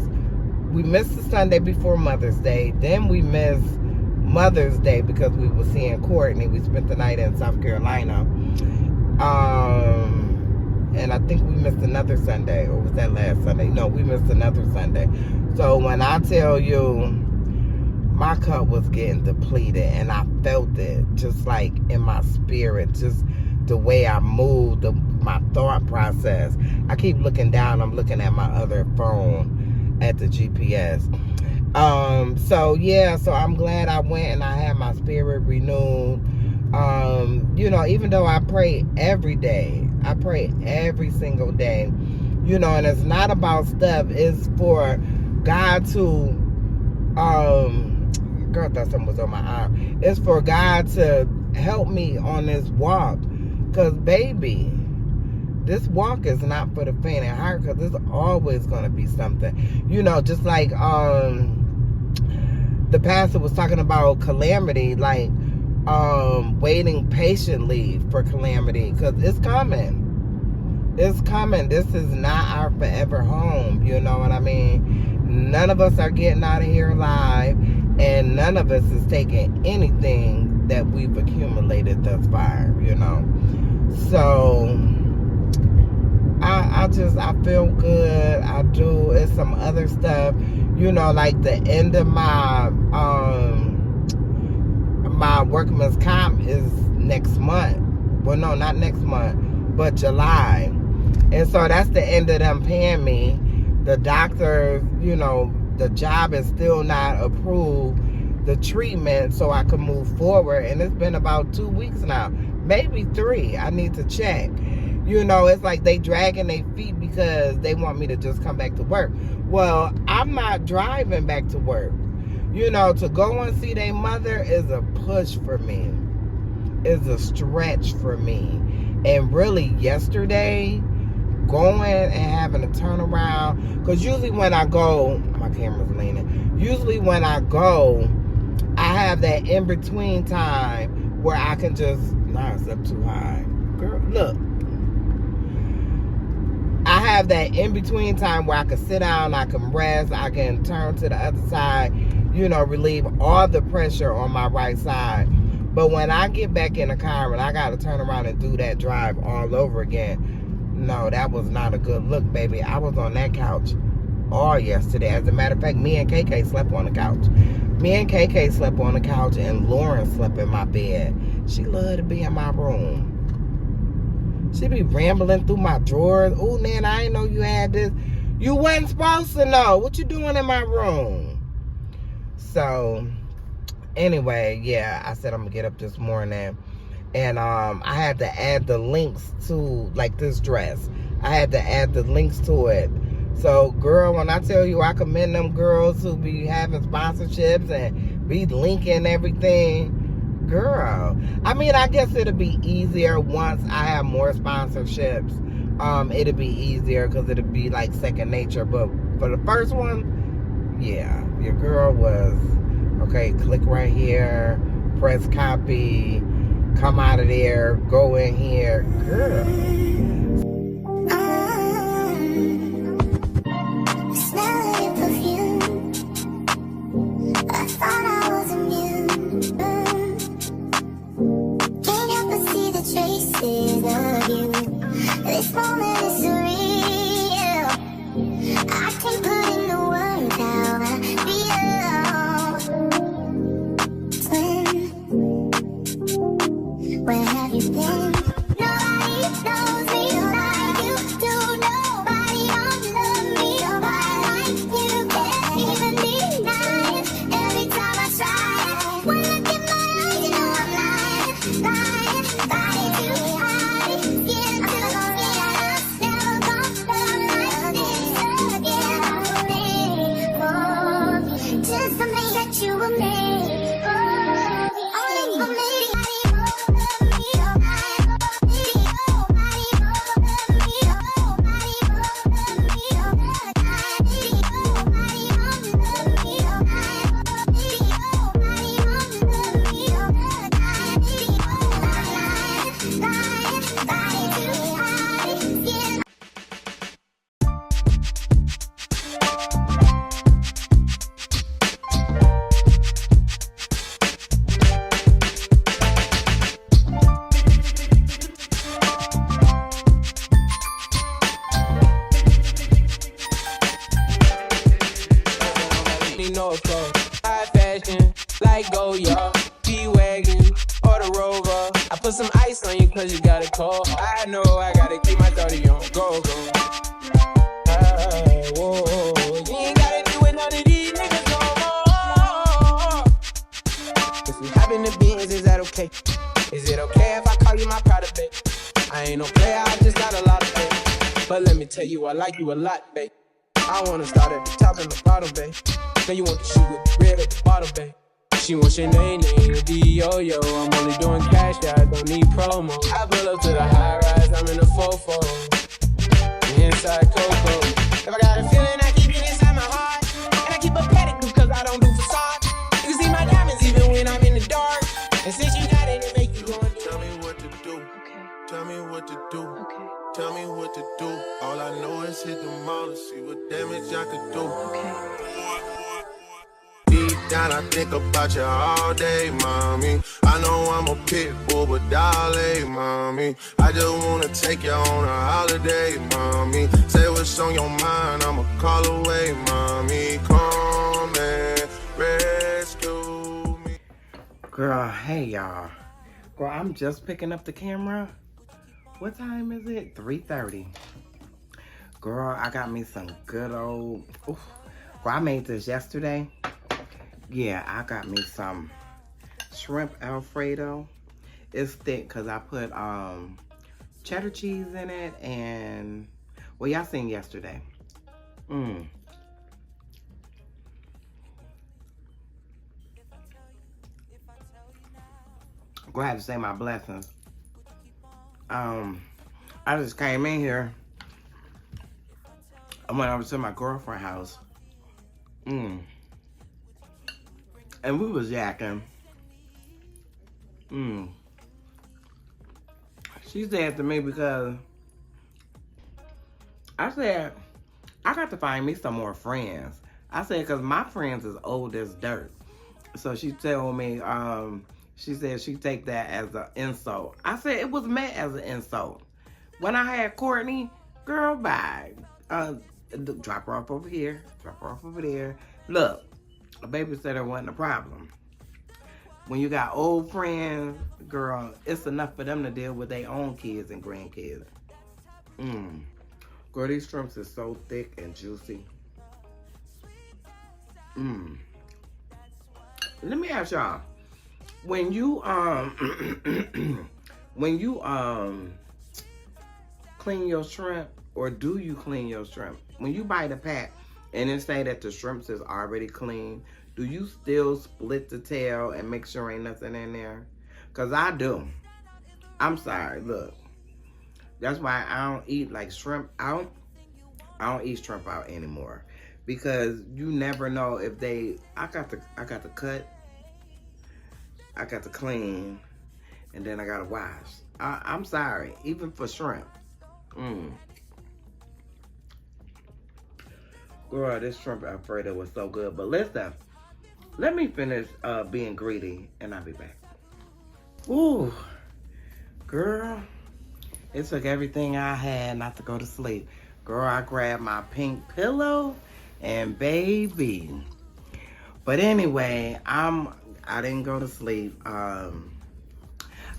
we missed the Sunday before Mother's Day. Then we missed Mother's Day because we were seeing Courtney. We spent the night in South Carolina. And I think we missed another Sunday, or was that last Sunday? No, we missed another Sunday. So when I tell you, my cup was getting depleted, and I felt it, just like in my spirit, just the way I moved, my thought process. I keep looking down. I'm looking at my other phone at the GPS. So yeah, so I'm glad I went and I had my spirit renewed. You know, even though I pray every day, I pray every single day, you know, and it's not about stuff, it's for God to, girl, I thought something was on my arm. It's for God to help me on this walk, because baby, this walk is not for the faint at heart, because there's always going to be something, you know, just like, the pastor was talking about calamity, like, waiting patiently for calamity, because it's coming. This is not our forever home. You know what I mean? None of us are getting out of here alive, and none of us is taking anything that we've accumulated thus far, you know. So I feel good. I do. It's some other stuff, you know, like the end of my workman's comp is next month. Well, no, not next month, but July. And so that's the end of them paying me. The doctor, you know, the job is still not approved, the treatment, so I can move forward. And it's been about 2 weeks now, maybe 3. I need to check. You know, it's like they dragging their feet because they want me to just come back to work. Well, I'm not driving back to work. You know, to go and see their mother is a push for me. Is a stretch for me. And really, yesterday, going and having a turnaround, because usually when I go, my camera's leaning. Usually when I go, I have that in-between time where I can just, nah, it's up too high. Girl, look. I have that in-between time where I can sit down, I can rest, I can turn to the other side, you know, relieve all the pressure on my right side. But when I get back in the car and I got to turn around and do that drive all over again, no, that was not a good look, baby. I was on that couch all yesterday. As a matter of fact, me and KK slept on the couch. Me and KK slept on the couch, and Lauren slept in my bed. She loved to be in my room. She be rambling through my drawers. Oh, man, I didn't know you had this. You wasn't supposed to know. What you doing in my room? So, anyway, yeah, I said I'm going to get up this morning. And I had to add the links to, like, this dress. I had to add the links to it. So, girl, when I tell you I commend them girls who be having sponsorships and be linking everything, girl. I mean, I guess it'll be easier once I have more sponsorships. It'll be easier because it'll be like second nature. But for the first one, yeah, your girl was, okay, click right here, press copy, come out of there, go in here, girl. pieces of you. This moment is surreal. I can't put into words how I feel. Where have you been? Nobody knows me like you do. Nobody else loves me like you. Can't even deny it. Every time I try it, when I look in my eyes, you know I'm lying to hide it. Yeah, I'm never gonna fall like this again. Just to make that you were made only for me. High fashion, like go, y'all. G-Wagon or the Rover. I put some ice on you cause you got it cold. I know I gotta keep my 30 on. Go, go. Whoa. You ain't gotta do it, none of these niggas no more. If we hop in the beans, is that okay? Is it okay if I call you my pride, babe? I ain't no player, I just got a lot of faith. But let me tell you, I like you a lot, babe. I wanna start at the top and the bottom, babe. Then you want the shoe with the red at the bottom, babe. She wants your name, D-O-Yo. I'm only doing cash, yeah, I don't need promo. I pull up to the high rise, I'm in a fofo. Inside Coco. If I got a feeling, I keep it inside my heart. And I keep a pedicure cause I don't do facade. You can see my diamonds even when I'm in the dark. And since you got it, it make you go and do. Tell me what to do. Okay. Tell me what to do. Okay. Tell me what to do. All I know is hit the mall to see what damage I could do. Okay. Deep down, I think about you all day, mommy. I know I'm a pit bull, but darling, mommy. I just wanna take you on a holiday, mommy. Say what's on your mind, I'ma call away, mommy. Come and rescue me. Girl, hey y'all. Girl, I'm just picking up the camera. What time is it? 3:30. Girl, I got me some good old... Oof. Girl, I made this yesterday. Yeah, I got me some shrimp Alfredo. It's thick because I put cheddar cheese in it and... Well, y'all seen yesterday. Go ahead and say my blessings. I just came in here. I went over to my girlfriend's house. And we was yakking. She said to me because I said, I got to find me some more friends. I said, because my friends is old as dirt. So she told me, she said she take that as an insult. I said it was meant as an insult. When I had Courtney, girl, bye. Drop her off over here, drop her off over there. Look, a babysitter wasn't a problem. When you got old friends, girl, it's enough for them to deal with their own kids and grandkids. Girl, these shrimps is so thick and juicy. Let me ask y'all. When you clean your shrimp, or do you clean your shrimp? When you buy the pack and it say that the shrimps is already clean, do you still split the tail and make sure ain't nothing in there? Cause I do. I'm sorry, look. That's why I don't eat like shrimp out. I don't eat shrimp out anymore. Because you never know if they, I got to cut, I got to clean, and then I got to wash. I'm sorry, even for shrimp. Girl, this shrimp Alfredo was so good. But listen, let me finish being greedy, and I'll be back. Ooh, girl, It took everything I had not to go to sleep. Girl, I grabbed my pink pillow and baby. But anyway, I didn't go to sleep. I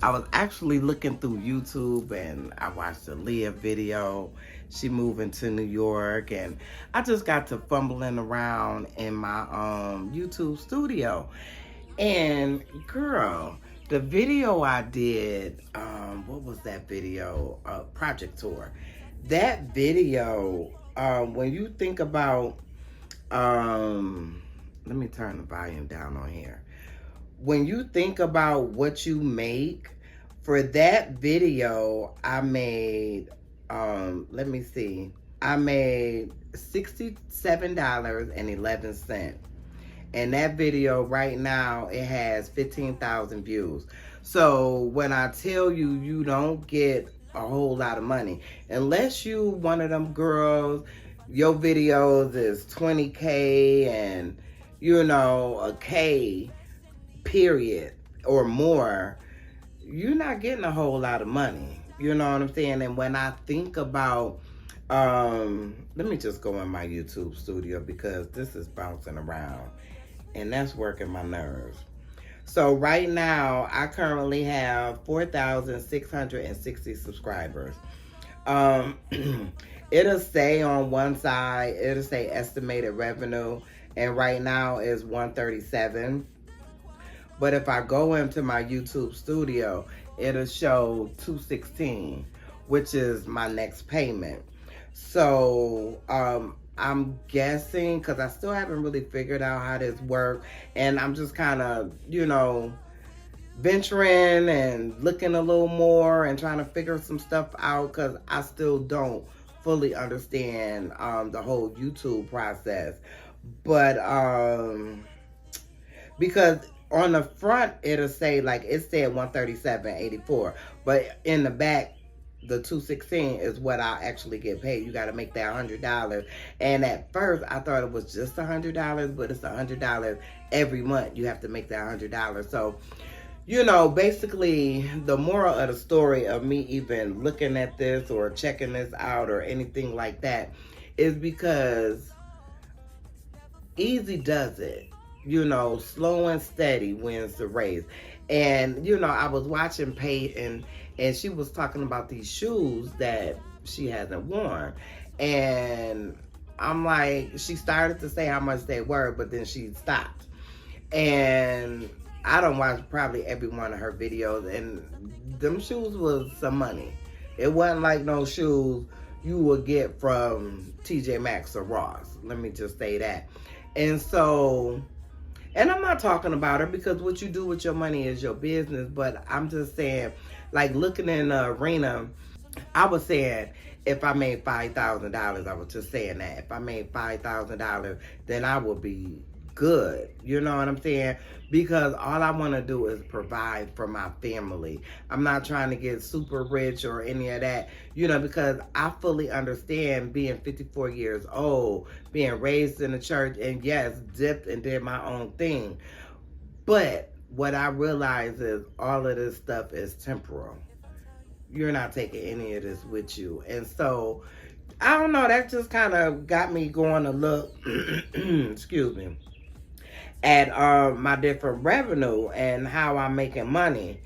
was actually looking through YouTube and I watched the Leah video. She moving to New York and I just got to fumbling around in my YouTube studio. And girl, the video I did, what was that video? Project Tour. That video, when you think about, let me turn the volume down on here. When you think about what you make, for that video, I made, let me see, I made $67.11. And that video right now, it has 15,000 views. So when I tell you, you don't get a whole lot of money. Unless you one of them girls, your videos is 20K and, you know, a K, period, or more, you're not getting a whole lot of money. You know what I'm saying? And when I think about, let me just go in my YouTube studio because this is bouncing around and that's working my nerves. So right now, I currently have 4,660 subscribers. It'll say on one side, it'll say estimated revenue, and right now is 137. But if I go into my YouTube studio, it'll show 216, which is my next payment. So I'm guessing, because I still haven't really figured out how this works, and I'm just kind of, you know, venturing and looking a little more and trying to figure some stuff out because I still don't fully understand the whole YouTube process. But because on the front, it'll say, like, it said 137.84, but in the back, the 216 is what I actually get paid. You got to make that $100. And at first, I thought it was just $100, but it's $100 every month. You have to make that $100. So, you know, basically, the moral of the story of me even looking at this or checking this out or anything like that is because easy does it. You know, slow and steady wins the race. And, you know, I was watching Peyton, and she was talking about these shoes that she hasn't worn. And I'm like, she started to say how much they were, but then she stopped. And I don't watch probably every one of her videos, and them shoes was some money. It wasn't like no shoes you would get from TJ Maxx or Ross. Let me just say that. And so, and I'm not talking about her because what you do with your money is your business, but I'm just saying, like, looking in the arena, I was saying if I made $5,000, I was just saying that. If I made $5,000, then I would be good. You know what I'm saying? Because all I want to do is provide for my family. I'm not trying to get super rich or any of that, you know, because I fully understand being 54 years old, being raised in the church, and yes, dipped and did my own thing. But what I realize is all of this stuff is temporal. You're not taking any of this with you. And so, I don't know, that just kind of got me going to look, excuse me, at my different revenue and how I'm making money.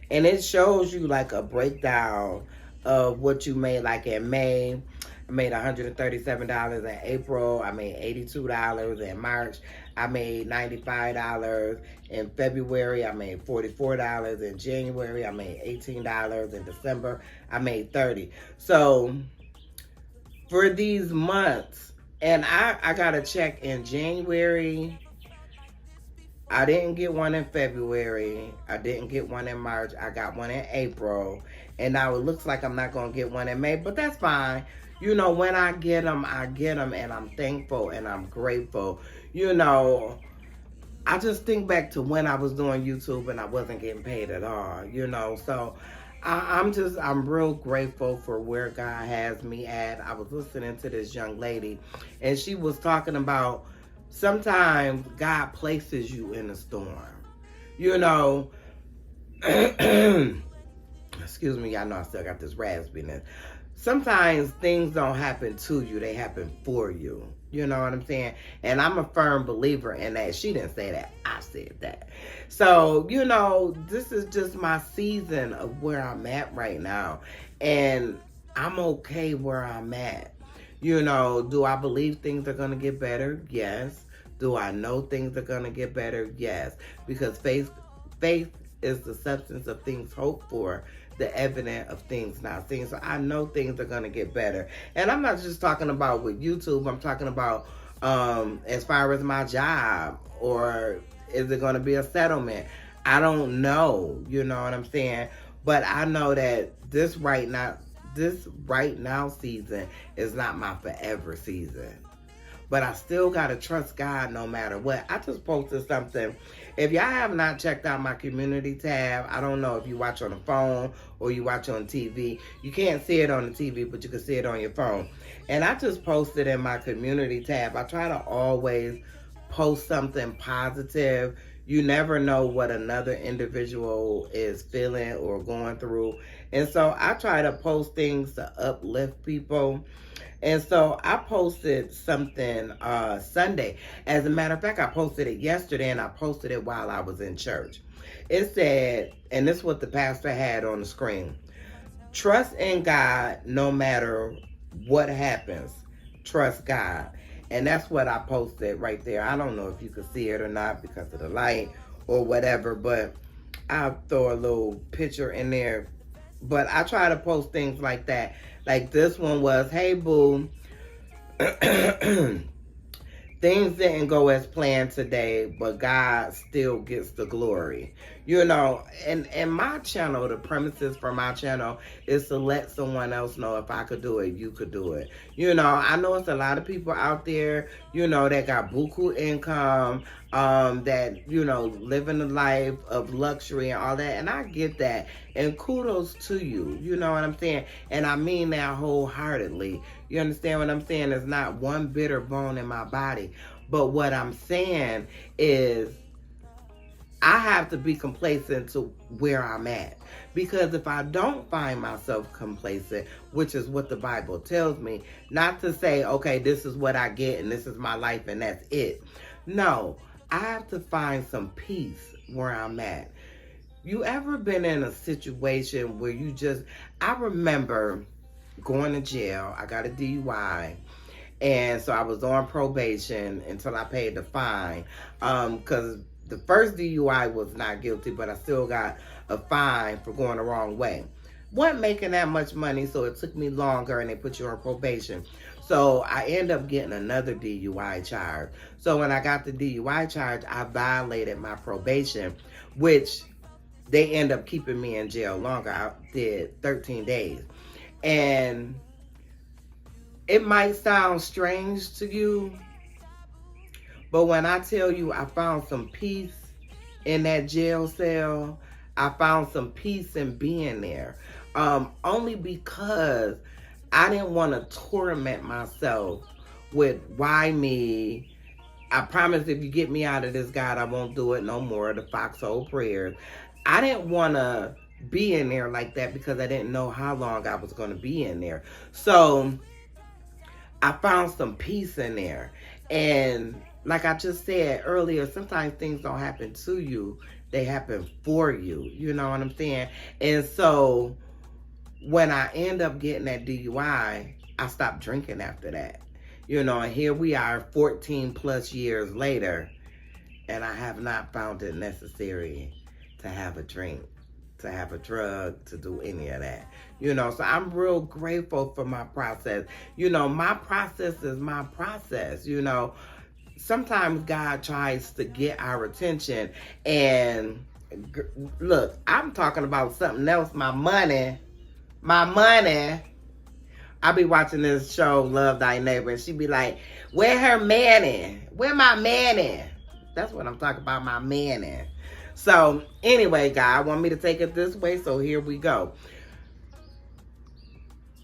And it shows you like a breakdown of what you made. Like in May, I made $137. In April, I made $82. In March, I made $95. In February, I made $44. In January, I made $18. In December, I made $30. So for these months, and I got a check in January. I didn't get one in February. I didn't get one in March. I got one in April. And now it looks like I'm not going to get one in May, but that's fine. You know, when I get them, I get them, and I'm thankful and I'm grateful. You know, I just think back to when I was doing YouTube and I wasn't getting paid at all, you know. So I'm real grateful for where God has me at. I was listening to this young lady, and she was talking about sometimes God places you in a storm. You know, excuse excuse me, y'all know I still got this raspiness. Sometimes things don't happen to you, they happen for you. You know what I'm saying? And I'm a firm believer in that. She didn't say that, I said that. So, you know, this is just my season of where I'm at right now. And I'm okay where I'm at. You know, do I believe things are going to get better? Yes. Do I know things are going to get better? Yes. Because faith is the substance of things hoped for, the evidence of things not seen. So I know things are going to get better. And I'm not just talking about with YouTube. I'm talking about as far as my job, or is it going to be a settlement? I don't know. You know what I'm saying? But I know that this right now season is not my forever season. But I still got to trust God no matter what. I just posted something. If y'all have not checked out my community tab, I don't know if you watch on the phone or you watch on TV. You can't see it on the TV, but you can see it on your phone. And I just posted in my community tab. I try to always post something positive. You never know what another individual is feeling or going through. And so I try to post things to uplift people. And so I posted something Sunday. As a matter of fact, I posted it yesterday, and I posted it while I was in church. It said, and this is what the pastor had on the screen: trust in God no matter what happens. Trust God. And that's what I posted right there. I don't know if you could see it or not because of the light or whatever, but I'll throw a little picture in there. But I try to post things like that. Like this one was, hey boo, things didn't go as planned today, but God still gets the glory. You know, and my channel, the premises for my channel is to let someone else know if I could do it, you could do it. You know, I know it's a lot of people out there, you know, that got buku income, that, you know, living a life of luxury and all that. And I get that. And kudos to you. You know what I'm saying? And I mean that wholeheartedly. You understand what I'm saying? There's not one bitter bone in my body. But what I'm saying is, I have to be complacent to where I'm at. Because if I don't find myself complacent, which is what the Bible tells me, not to say, okay, this is what I get and this is my life and that's it. No, I have to find some peace where I'm at. You ever been in a situation where you just, I remember going to jail. I got a DUI. And so I was on probation until I paid the fine. Because the first DUI was not guilty, but I still got a fine for going the wrong way. Wasn't making that much money, so it took me longer, and they put you on probation. So I ended up getting another DUI charge. So when I got the DUI charge, I violated my probation, which they end up keeping me in jail longer. I did 13 days. And it might sound strange to you, but when I tell you I found some peace in that jail cell, I found some peace in being there. Only because I didn't want to torment myself with why me. I promise if you get me out of this, God, I won't do it no more. The foxhole prayers. I didn't want to be in there like that because I didn't know how long I was going to be in there. So I found some peace in there. And like I just said earlier, sometimes things don't happen to you. They happen for you. You know what I'm saying? And so when I end up getting that DUI, I stopped drinking after that. You know, and here we are 14 plus years later, and I have not found it necessary to have a drink, to have a drug, to do any of that. You know, so I'm real grateful for my process. You know, my process is my process. You know, sometimes God tries to get our attention. And look, I'm talking about something else, my money. I be watching this show, Love Thy Neighbor, and she be like, where her man at? Where my man at? That's what I'm talking about, my man at. So anyway, God want me to take it this way, so here we go.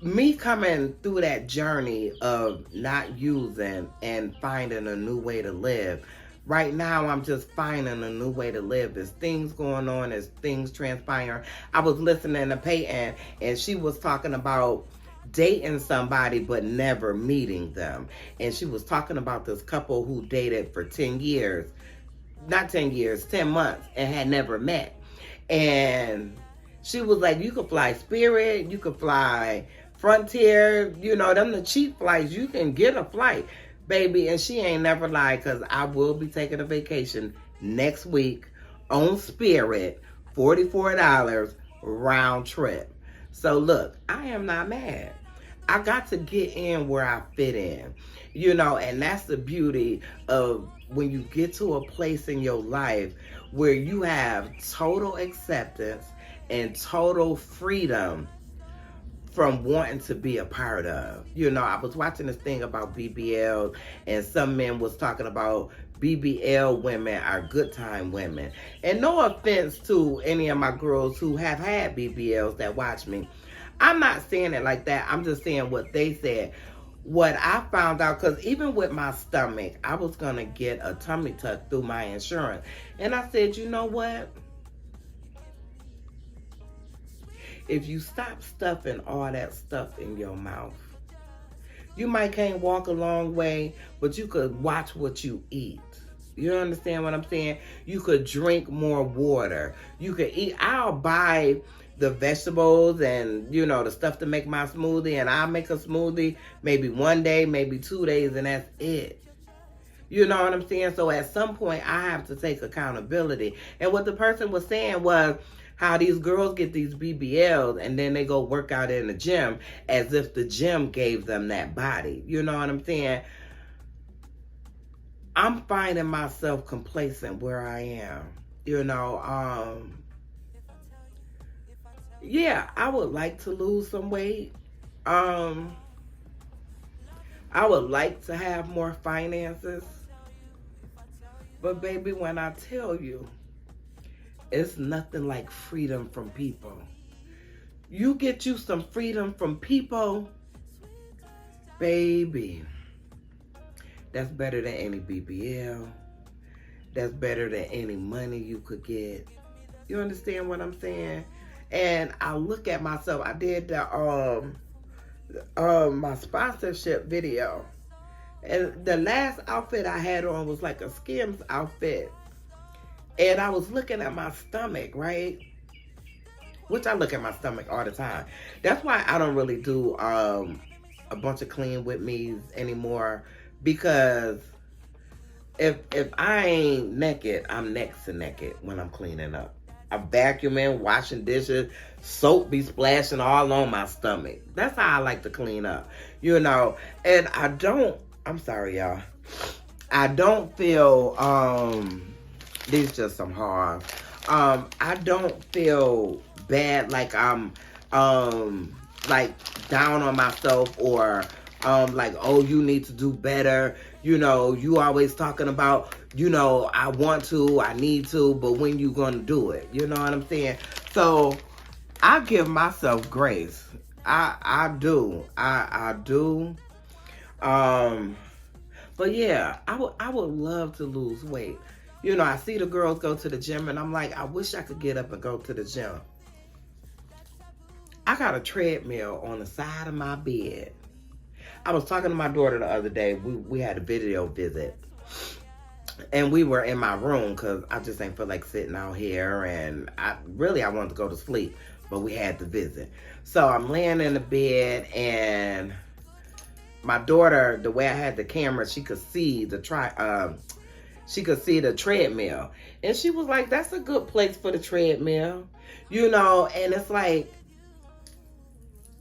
Me coming through that journey of not using and finding a new way to live, Right now, I'm just finding a new way to live. There's things going on. There's things transpiring. I was listening to Peyton, and she was talking about dating somebody but never meeting them. And she was talking about this couple who dated for 10 years. Not 10 years, 10 months, and had never met. And she was like, you could fly Spirit, you could fly Frontier, you know, them the cheap flights. You can get a flight, baby. And she ain't never lied, because I will be taking a vacation next week on Spirit, $44 round trip. So look, I am not mad. I got to get in where I fit in, you know, and that's the beauty of when you get to a place in your life where you have total acceptance and total freedom from wanting to be a part of. You know, I was watching this thing about BBL, and some men was talking about BBL women are good time women. And no offense to any of my girls who have had BBLs that watch me. I'm not saying it like that. I'm just saying what they said. What I found out, because even with my stomach, I was going to get a tummy tuck through my insurance. And I said, you know what? If you stop stuffing all that stuff in your mouth, you might can't walk a long way, but you could watch what you eat. You understand what I'm saying? You could drink more water. You could eat. I'll buy the vegetables and, you know, the stuff to make my smoothie, and I'll make a smoothie maybe one day, maybe 2 days, and that's it. You know what I'm saying? So at some point, I have to take accountability. And what the person was saying was how these girls get these BBLs and then they go work out in the gym as if the gym gave them that body. You know what I'm saying? I'm finding myself complacent where I am. You know, yeah, I would like to lose some weight. I would like to have more finances. But baby, when I tell you, it's nothing like freedom from people. You get you some freedom from people, baby, that's better than any BBL. That's better than any money you could get. You understand what I'm saying? And I look at myself. I did the my sponsorship video, and the last outfit I had on was like a Skims outfit, and I was looking at my stomach, right? Which I look at my stomach all the time. That's why I don't really do a bunch of clean with me's anymore, because if I ain't naked, I'm next to naked when I'm cleaning up. I'm vacuuming, washing dishes, soap be splashing all on my stomach. That's how I like to clean up, you know. And I'm sorry, y'all. I don't feel, these just some hard. I don't feel bad like I'm, like down on myself or, like, oh, you need to do better. You know, you always talking about, you know, I want to, I need to, but when you gonna do it? You know what I'm saying? So I give myself grace. I do. I do. But yeah, I would love to lose weight. You know, I see the girls go to the gym and I'm like, I wish I could get up and go to the gym. I got a treadmill on the side of my bed. I was talking to my daughter the other day. We had a video visit. And we were in my room because I just ain't feel like sitting out here. And I wanted to go to sleep. But we had the visit. So I'm laying in the bed, and my daughter, the way I had the camera, she could see the treadmill. And she was like, that's a good place for the treadmill. You know, and it's like,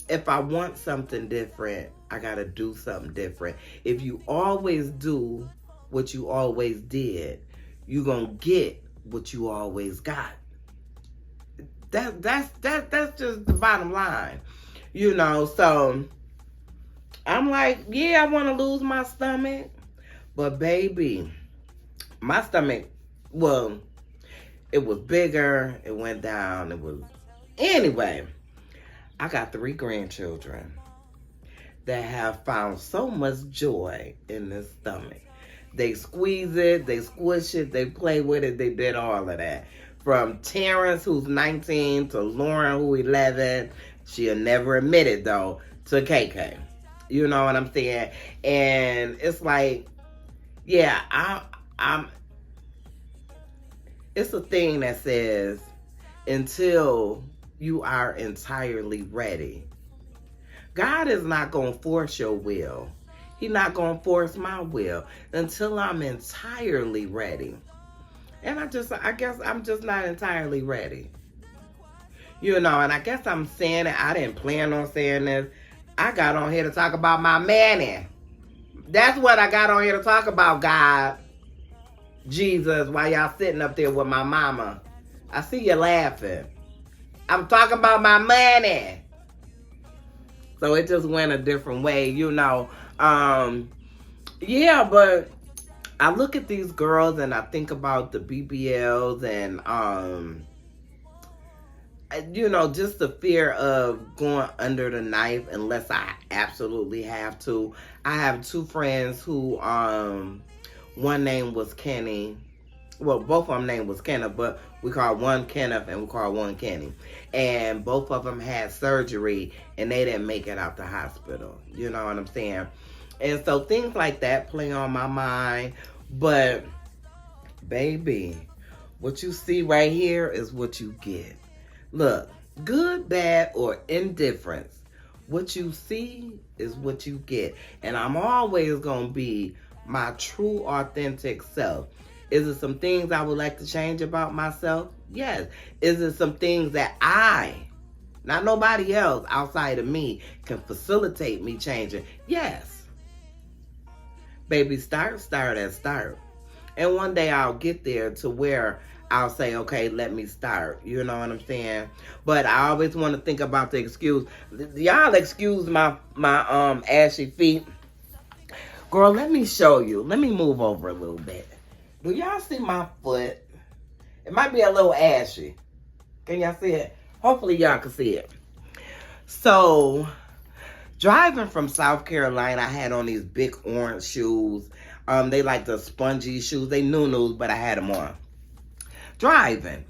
if I want something different, I gotta do something different. If you always do what you always did, you gonna get what you always got. That's just the bottom line, you know. So I'm like, yeah, I want to lose my stomach, but baby, my stomach, well, it was bigger, it went down, anyway. I got 3 grandchildren that have found so much joy in this stomach. They squeeze it, they squish it, they play with it, they did all of that. From Terrence, who's 19, to Lauren, who's 11. She'll never admit it, though, to KK. You know what I'm saying? And it's like, yeah, I'm it's a thing that says, until you are entirely ready. God is not going to force your will. He's not going to force my will until I'm entirely ready. And I guess I'm just not entirely ready. You know, and I guess I'm saying it. I didn't plan on saying this. I got on here to talk about my manny. That's what I got on here to talk about, God. Jesus, while y'all sitting up there with my mama. I see you laughing. I'm talking about my money. So it just went a different way, you know. Yeah, but I look at these girls and I think about the BBLs and, you know, just the fear of going under the knife unless I absolutely have to. I have two friends who, one name was Kenny. Well, both of them name was Kenneth, but we call one Kenneth and we call one Kenny. And both of them had surgery and they didn't make it out the hospital. You know what I'm saying? And so things like that play on my mind. But, baby, what you see right here is what you get. Look, good, bad, or indifference. What you see is what you get. And I'm always going to be my true, authentic self. Is it some things I would like to change about myself? Yes. Is it some things that I, not nobody else outside of me, can facilitate me changing? Yes. Baby, start. And one day I'll get there to where I'll say, okay, let me start. You know what I'm saying? But I always want to think about the excuse. Y'all excuse my ashy feet. Girl, let me show you. Let me move over a little bit. Do y'all see my foot? It might be a little ashy. Can y'all see it? Hopefully y'all can see it. So, driving from South Carolina, I had on these big orange shoes. They like the spongy shoes. They new, but I had them on. Driving.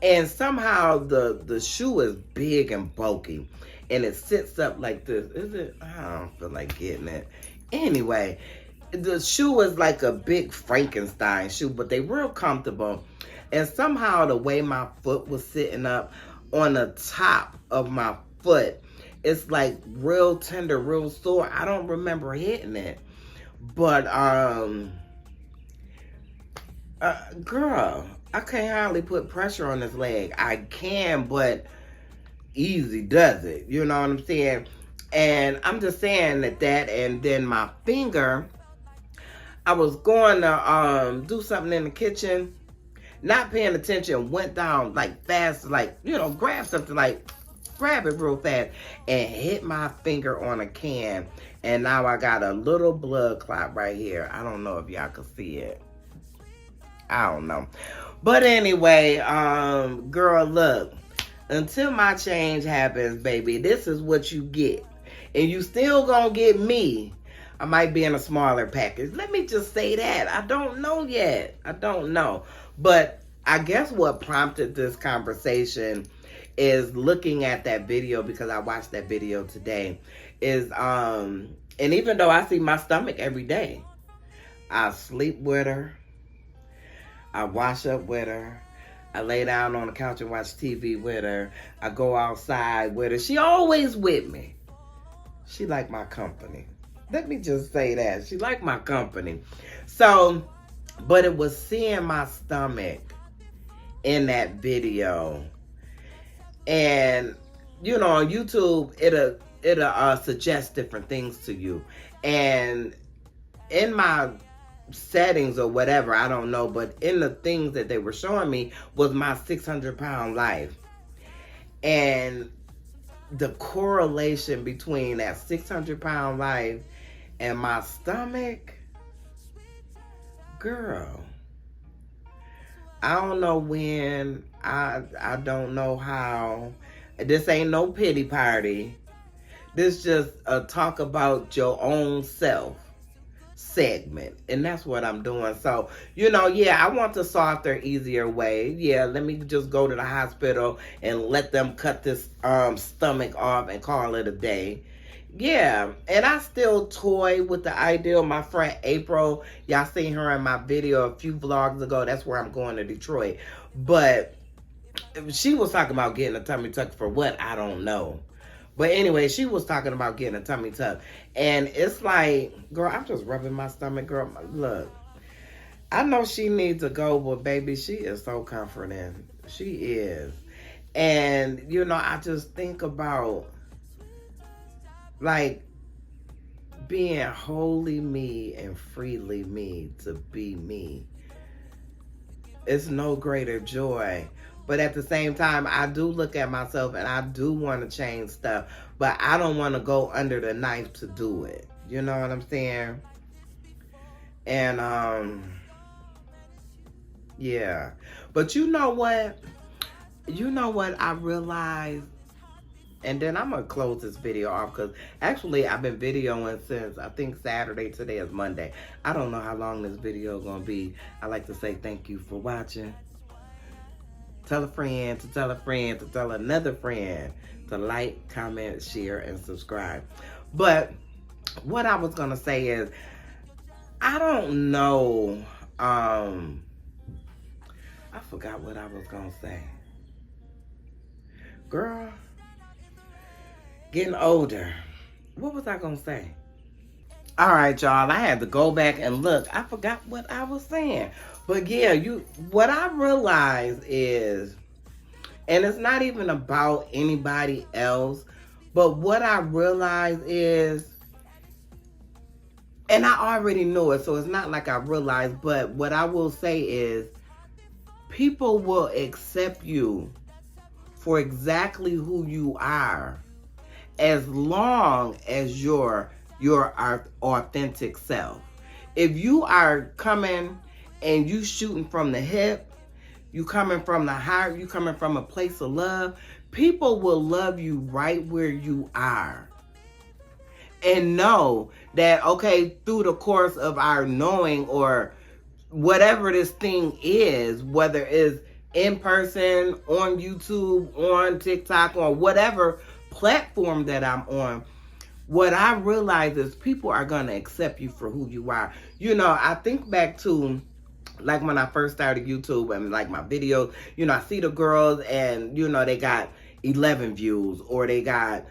And somehow the shoe is big and bulky. And it sits up like this. Is it? I don't feel like getting it. Anyway, the shoe is like a big Frankenstein shoe, but they real comfortable. And somehow the way my foot was sitting up on the top of my foot, it's like real tender, real sore. I don't remember hitting it. But, girl, I can't hardly put pressure on this leg. I can, but easy does it. You know what I'm saying? And I'm just saying that and then my finger, I was going to do something in the kitchen, not paying attention, went down like fast, like, you know, grab something, like grab it real fast and hit my finger on a can. And now I got a little blood clot right here. I don't know if y'all can see it. I don't know. But anyway, girl, look, until my change happens, baby, this is what you get. And you still gonna get me. I might be in a smaller package. Let me just say that. I don't know yet. I don't know. But I guess what prompted this conversation is looking at that video, because I watched that video today, is, and even though I see my stomach every day, I sleep with her. I wash up with her. I lay down on the couch and watch TV with her. I go outside with her. She always with me. She like my company. Let me just say that. She like my company. So, but it was seeing my stomach in that video. And, you know, on YouTube, it'll suggest different things to you. And in my settings or whatever, I don't know, but in the things that they were showing me was my 600-pound life. And the correlation between that 600-pound life and my stomach, girl, I don't know when, I don't know how. This ain't no pity party. This just a talk about your own self. segment, and that's what I'm doing. So, you know, yeah, I want the softer, easier way. Yeah, let me just go to the hospital and let them cut this stomach off and call it a day. Yeah, and I still toy with the idea of my friend April. Y'all seen her in my video a few vlogs ago. That's where I'm going to Detroit. But she was talking about getting a tummy tuck for what? I don't know. But anyway, she was talking about getting a tummy tuck. And it's like, girl, I'm just rubbing my stomach, girl. Look, I know she needs to go, but baby, she is so comforting. She is. And, you know, I just think about, like, being wholly me and freely me to be me. It's no greater joy. But at the same time, I do look at myself and I do want to change stuff. But I don't want to go under the knife to do it. You know what I'm saying? And, yeah. But you know what? You know what I realized? And then I'm going to close this video off because actually I've been videoing since, I think, Saturday. Today is Monday. I don't know how long this video is going to be. I like to say thank you for watching. Tell a friend to tell a friend to tell another friend to like, comment, share, and subscribe. But what I was going to say is, I don't know. I forgot what I was going to say. Girl, getting older. What was I going to say? All right, y'all. I had to go back and look. I forgot what I was saying. But yeah, what I realized is, and it's not even about anybody else, but what I realized is, and I already know it, so it's not like I realized, but what I will say is, people will accept you for exactly who you are as long as you're your authentic self. If you are coming and you shooting from the hip, you coming from the heart, you coming from a place of love, people will love you right where you are. And know that, okay, through the course of our knowing or whatever this thing is, whether it's in person, on YouTube, on TikTok, on whatever platform that I'm on, what I realize is people are going to accept you for who you are. You know, I think back to, like, when I first started YouTube and, like, my videos, you know, I see the girls and, you know, they got 11 views or they got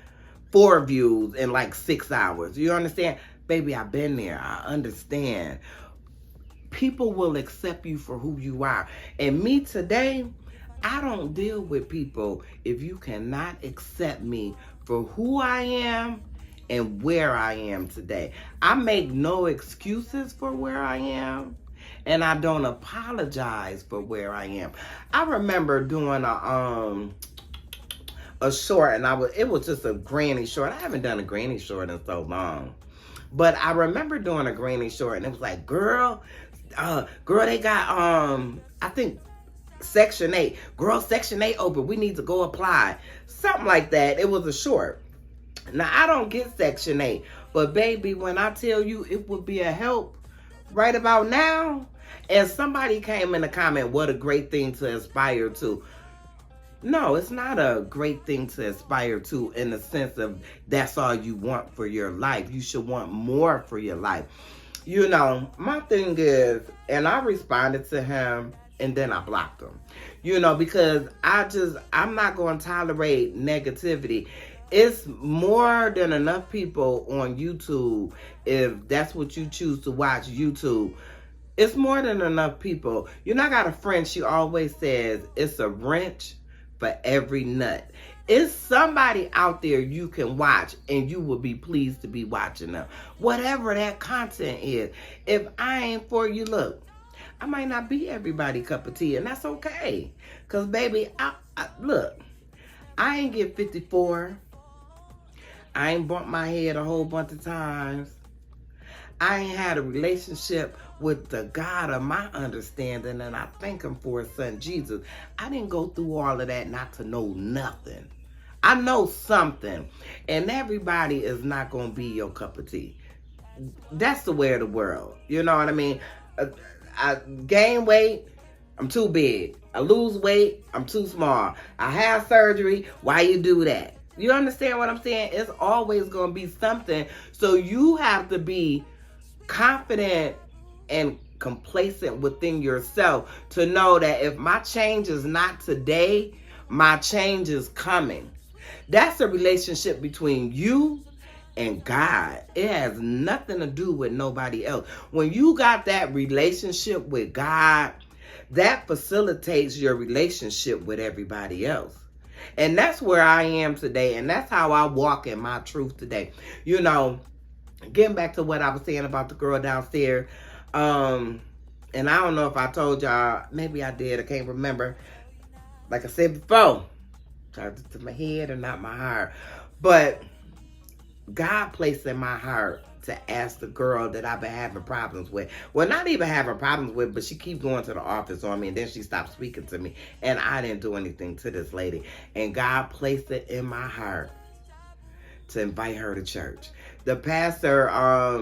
4 views in, like, 6 hours. You understand? Baby, I've been there. I understand. People will accept you for who you are. And me today, I don't deal with people if you cannot accept me for who I am and where I am today. I make no excuses for where I am, and I don't apologize for where I am. I remember doing a short, and it was just a granny short. I haven't done a granny short in so long. But I remember doing a granny short, and it was like, girl, they got, I think, Section 8. Girl, Section 8 open. We need to go apply. Something like that. It was a short. Now, I don't get Section 8. But, baby, when I tell you it would be a help right about now, and somebody came in the comment, what a great thing to aspire to. No, it's not a great thing to aspire to in the sense of that's all you want for your life. You should want more for your life. You know, my thing is, and I responded to him and then I blocked him. You know, because I'm not going to tolerate negativity. It's more than enough people on YouTube, if that's what you choose to watch YouTube. It's more than enough people. You know, I got a friend, she always says, it's a wrench for every nut. It's somebody out there you can watch and you will be pleased to be watching them. Whatever that content is. If I ain't for you, look, I might not be everybody's cup of tea, and that's okay. Because, baby, look, I ain't get 54. I ain't bumped my head a whole bunch of times. I ain't had a relationship with the God of my understanding, and I thank him for his son, Jesus. I didn't go through all of that not to know nothing. I know something, and everybody is not going to be your cup of tea. that's the way of the world. You know what I mean? I gain weight, I'm too big. I lose weight, I'm too small. I have surgery, why you do that? You understand what I'm saying? It's always going to be something. So you have to be confident and complacent within yourself to know that if my change is not today, my change is coming. That's a relationship between you and God. It has nothing to do with nobody else. When you got that relationship with God, that facilitates your relationship with everybody else. And that's where I am today. And that's how I walk in my truth today. You know, getting back to what I was saying about the girl downstairs. And I don't know if I told y'all. Maybe I did. I can't remember. Like I said before, charged it to my head and not my heart. But God placed in my heart to ask the girl that I've been having problems with. Well, not even having problems with, but she keeps going to the office on me, and then she stopped speaking to me. And I didn't do anything to this lady. And God placed it in my heart to invite her to church. The pastor,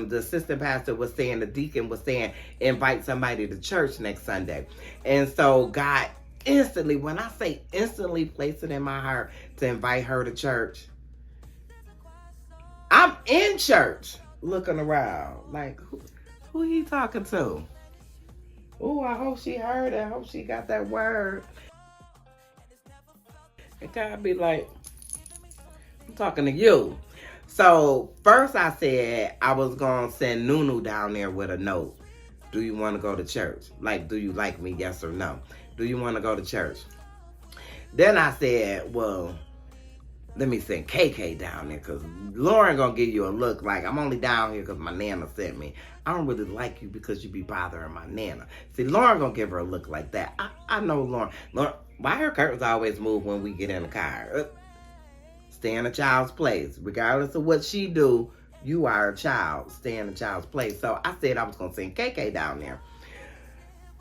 the assistant pastor was saying, the deacon was saying, invite somebody to church next Sunday. And so God instantly, when I say instantly, placed it in my heart to invite her to church. I'm in church looking around like, who he talking to? Oh, I hope she heard it. I hope she got that word. And God be like, I'm talking to you. So first I said I was going to send Nunu down there with a note. Do you want to go to church? Like, do you like me? Yes or no? Do you want to go to church? Then I said, well, let me send KK down there, because Lauren going to give you a look like, I'm only down here because my Nana sent me. I don't really like you because you be bothering my Nana. See, Lauren going to give her a look like that. I know Lauren. Lauren, why her curtains always move when we get in the car? Stay in a child's place. Regardless of what she do, you are a child. Stay in a child's place. So I said I was going to send KK down there.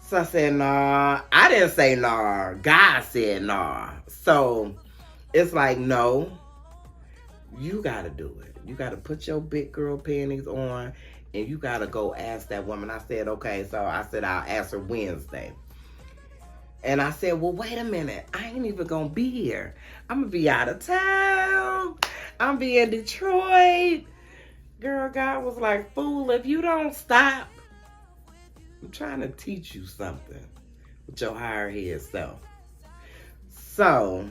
So I said, nah. I didn't say nah. God said nah. So it's like, no, you got to do it. You got to put your big girl panties on, and you got to go ask that woman. I said, okay. So I said, I'll ask her Wednesday. And I said, well, wait a minute. I ain't even going to be here. I'm going to be out of town. I'm be in Detroit. Girl, God was like, fool, if you don't stop, I'm trying to teach you something with your higher head self. So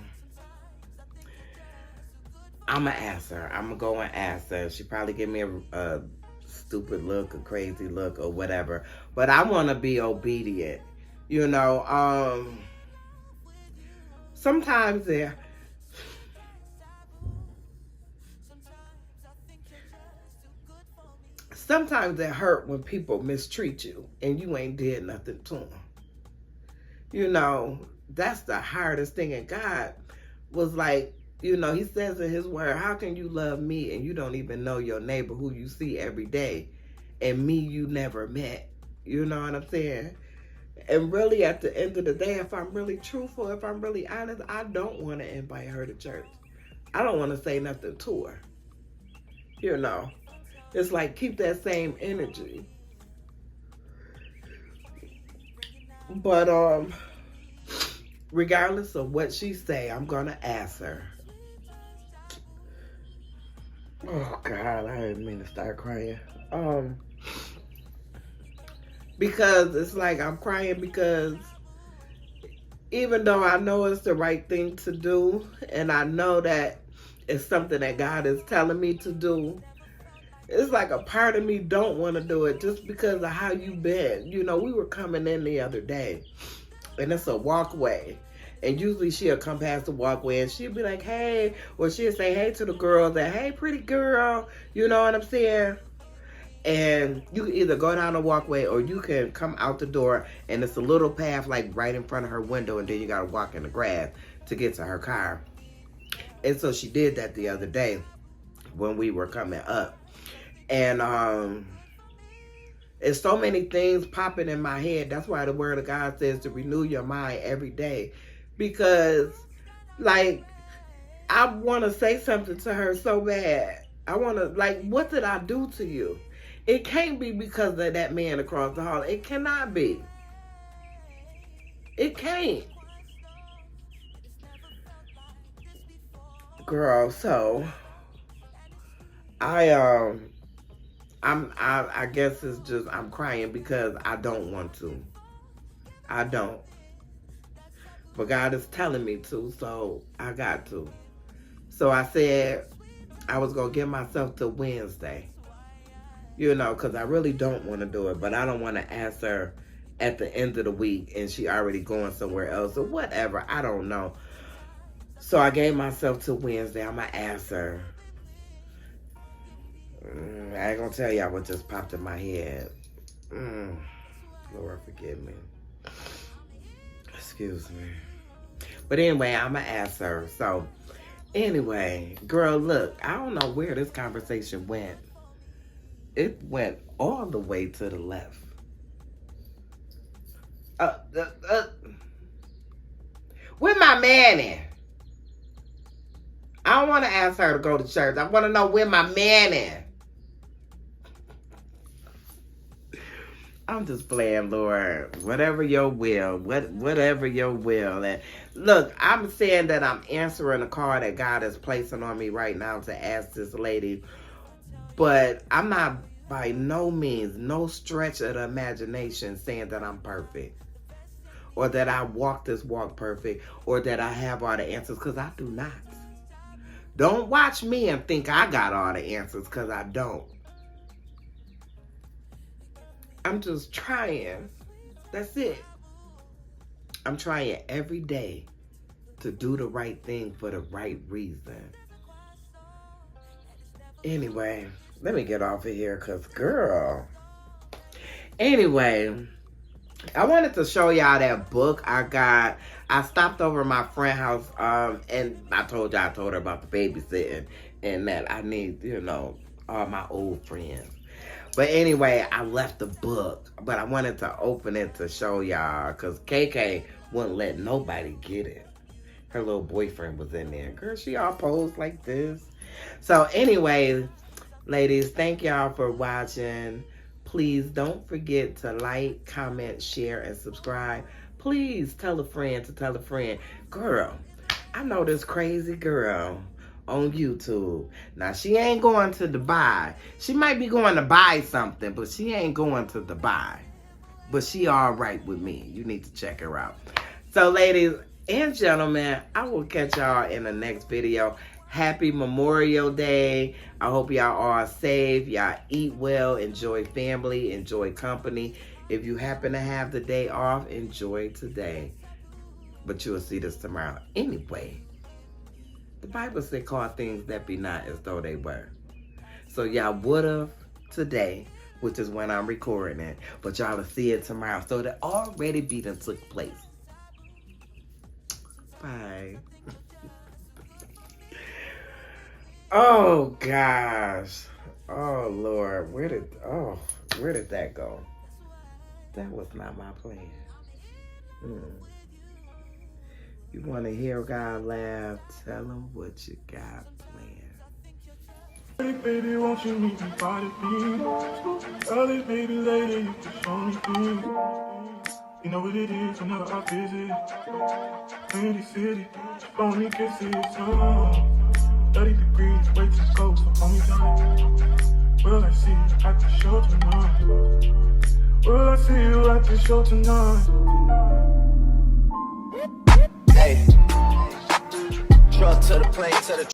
I'm going to ask her. I'm going to go and ask her. She probably give me a stupid look, a crazy look, or whatever. But I want to be obedient. You know, sometimes it hurt when people mistreat you and you ain't did nothing to them. You know, that's the hardest thing. And God was like, you know, he says in his word, how can you love me and you don't even know your neighbor who you see every day, and me you never met? You know what I'm saying? And really, at the end of the day, if I'm really truthful, if I'm really honest, I don't want to invite her to church. I don't want to say nothing to her. You know, it's like, keep that same energy. But regardless of what she say, I'm going to ask her. Oh, God, I didn't mean to start crying. Because it's like I'm crying because even though I know it's the right thing to do, and I know that it's something that God is telling me to do, it's like a part of me don't want to do it just because of how you been. You know, we were coming in the other day, and it's a walkway. And usually she'll come past the walkway and she'll be like, hey, or she'll say hey to the girl, that, hey, pretty girl. You know what I'm saying? And you can either go down the walkway or you can come out the door, and it's a little path like right in front of her window, and then you got to walk in the grass to get to her car. And so she did that the other day when we were coming up. And it's so many things popping in my head. That's why the word of God says to renew your mind every day. Because, like, I want to say something to her so bad. I want to, like, what did I do to you? It can't be because of that man across the hall. It cannot be. It can't. Girl, so I guess it's just I'm crying because I don't want to. I don't. But God is telling me to, so I got to. So I said I was going to give myself till Wednesday. You know, because I really don't want to do it. But I don't want to ask her at the end of the week and she already going somewhere else or whatever. I don't know. So I gave myself till Wednesday. I'm going to ask her. I ain't going to tell y'all what just popped in my head. Lord, forgive me. Excuse me. But anyway, I'm going to ask her. So, anyway, girl, look, I don't know where this conversation went. It went all the way to the left. Where my man at? I don't want to ask her to go to church. I want to know where my man is. I'm just playing, Lord. Whatever your will. Whatever your will. And look, I'm saying that I'm answering a call that God is placing on me right now to ask this lady. But I'm not by no means, no stretch of the imagination saying that I'm perfect. Or that I walk this walk perfect. Or that I have all the answers. Because I do not. Don't watch me and think I got all the answers, because I don't. I'm just trying. That's it. I'm trying every day to do the right thing for the right reason. Anyway, let me get off of here, because girl. Anyway, I wanted to show y'all that book I got. I stopped over at my friend's house, and I told her about the babysitting and that I need, you know, all my old friends. But anyway, I left the book, but I wanted to open it to show y'all because KK wouldn't let nobody get it. Her little boyfriend was in there. Girl, she all posed like this. So anyway, ladies, thank y'all for watching. Please don't forget to like, comment, share, and subscribe. Please tell a friend to tell a friend. Girl, I know this crazy girl on YouTube. Now, she ain't going to Dubai. She might be going to buy something, but she ain't going to Dubai. But she all right with me. You need to check her out. So, ladies and gentlemen, I will catch y'all in the next video. Happy Memorial Day. I hope y'all are safe. Y'all eat well. Enjoy family. Enjoy company. If you happen to have the day off, enjoy today. But you'll see this tomorrow. Anyway, the Bible said call things that be not as though they were. So y'all would have today, which is when I'm recording it. But y'all will see it tomorrow. So that already be done took place. Bye. Oh, gosh. Oh, Lord. Where did that go? That was not my plan. You want to hear God laugh? Tell him what you got planned. Hey, baby, won't you meet me by the beach? Early, baby, later, you can show me things. You know what it is whenever I visit. Windy city, phony kisses, 30 degrees, way too cold, so hold me tight. Will I see you at the show tonight? Will I see you at the show tonight? Hey, truck to the plane, to the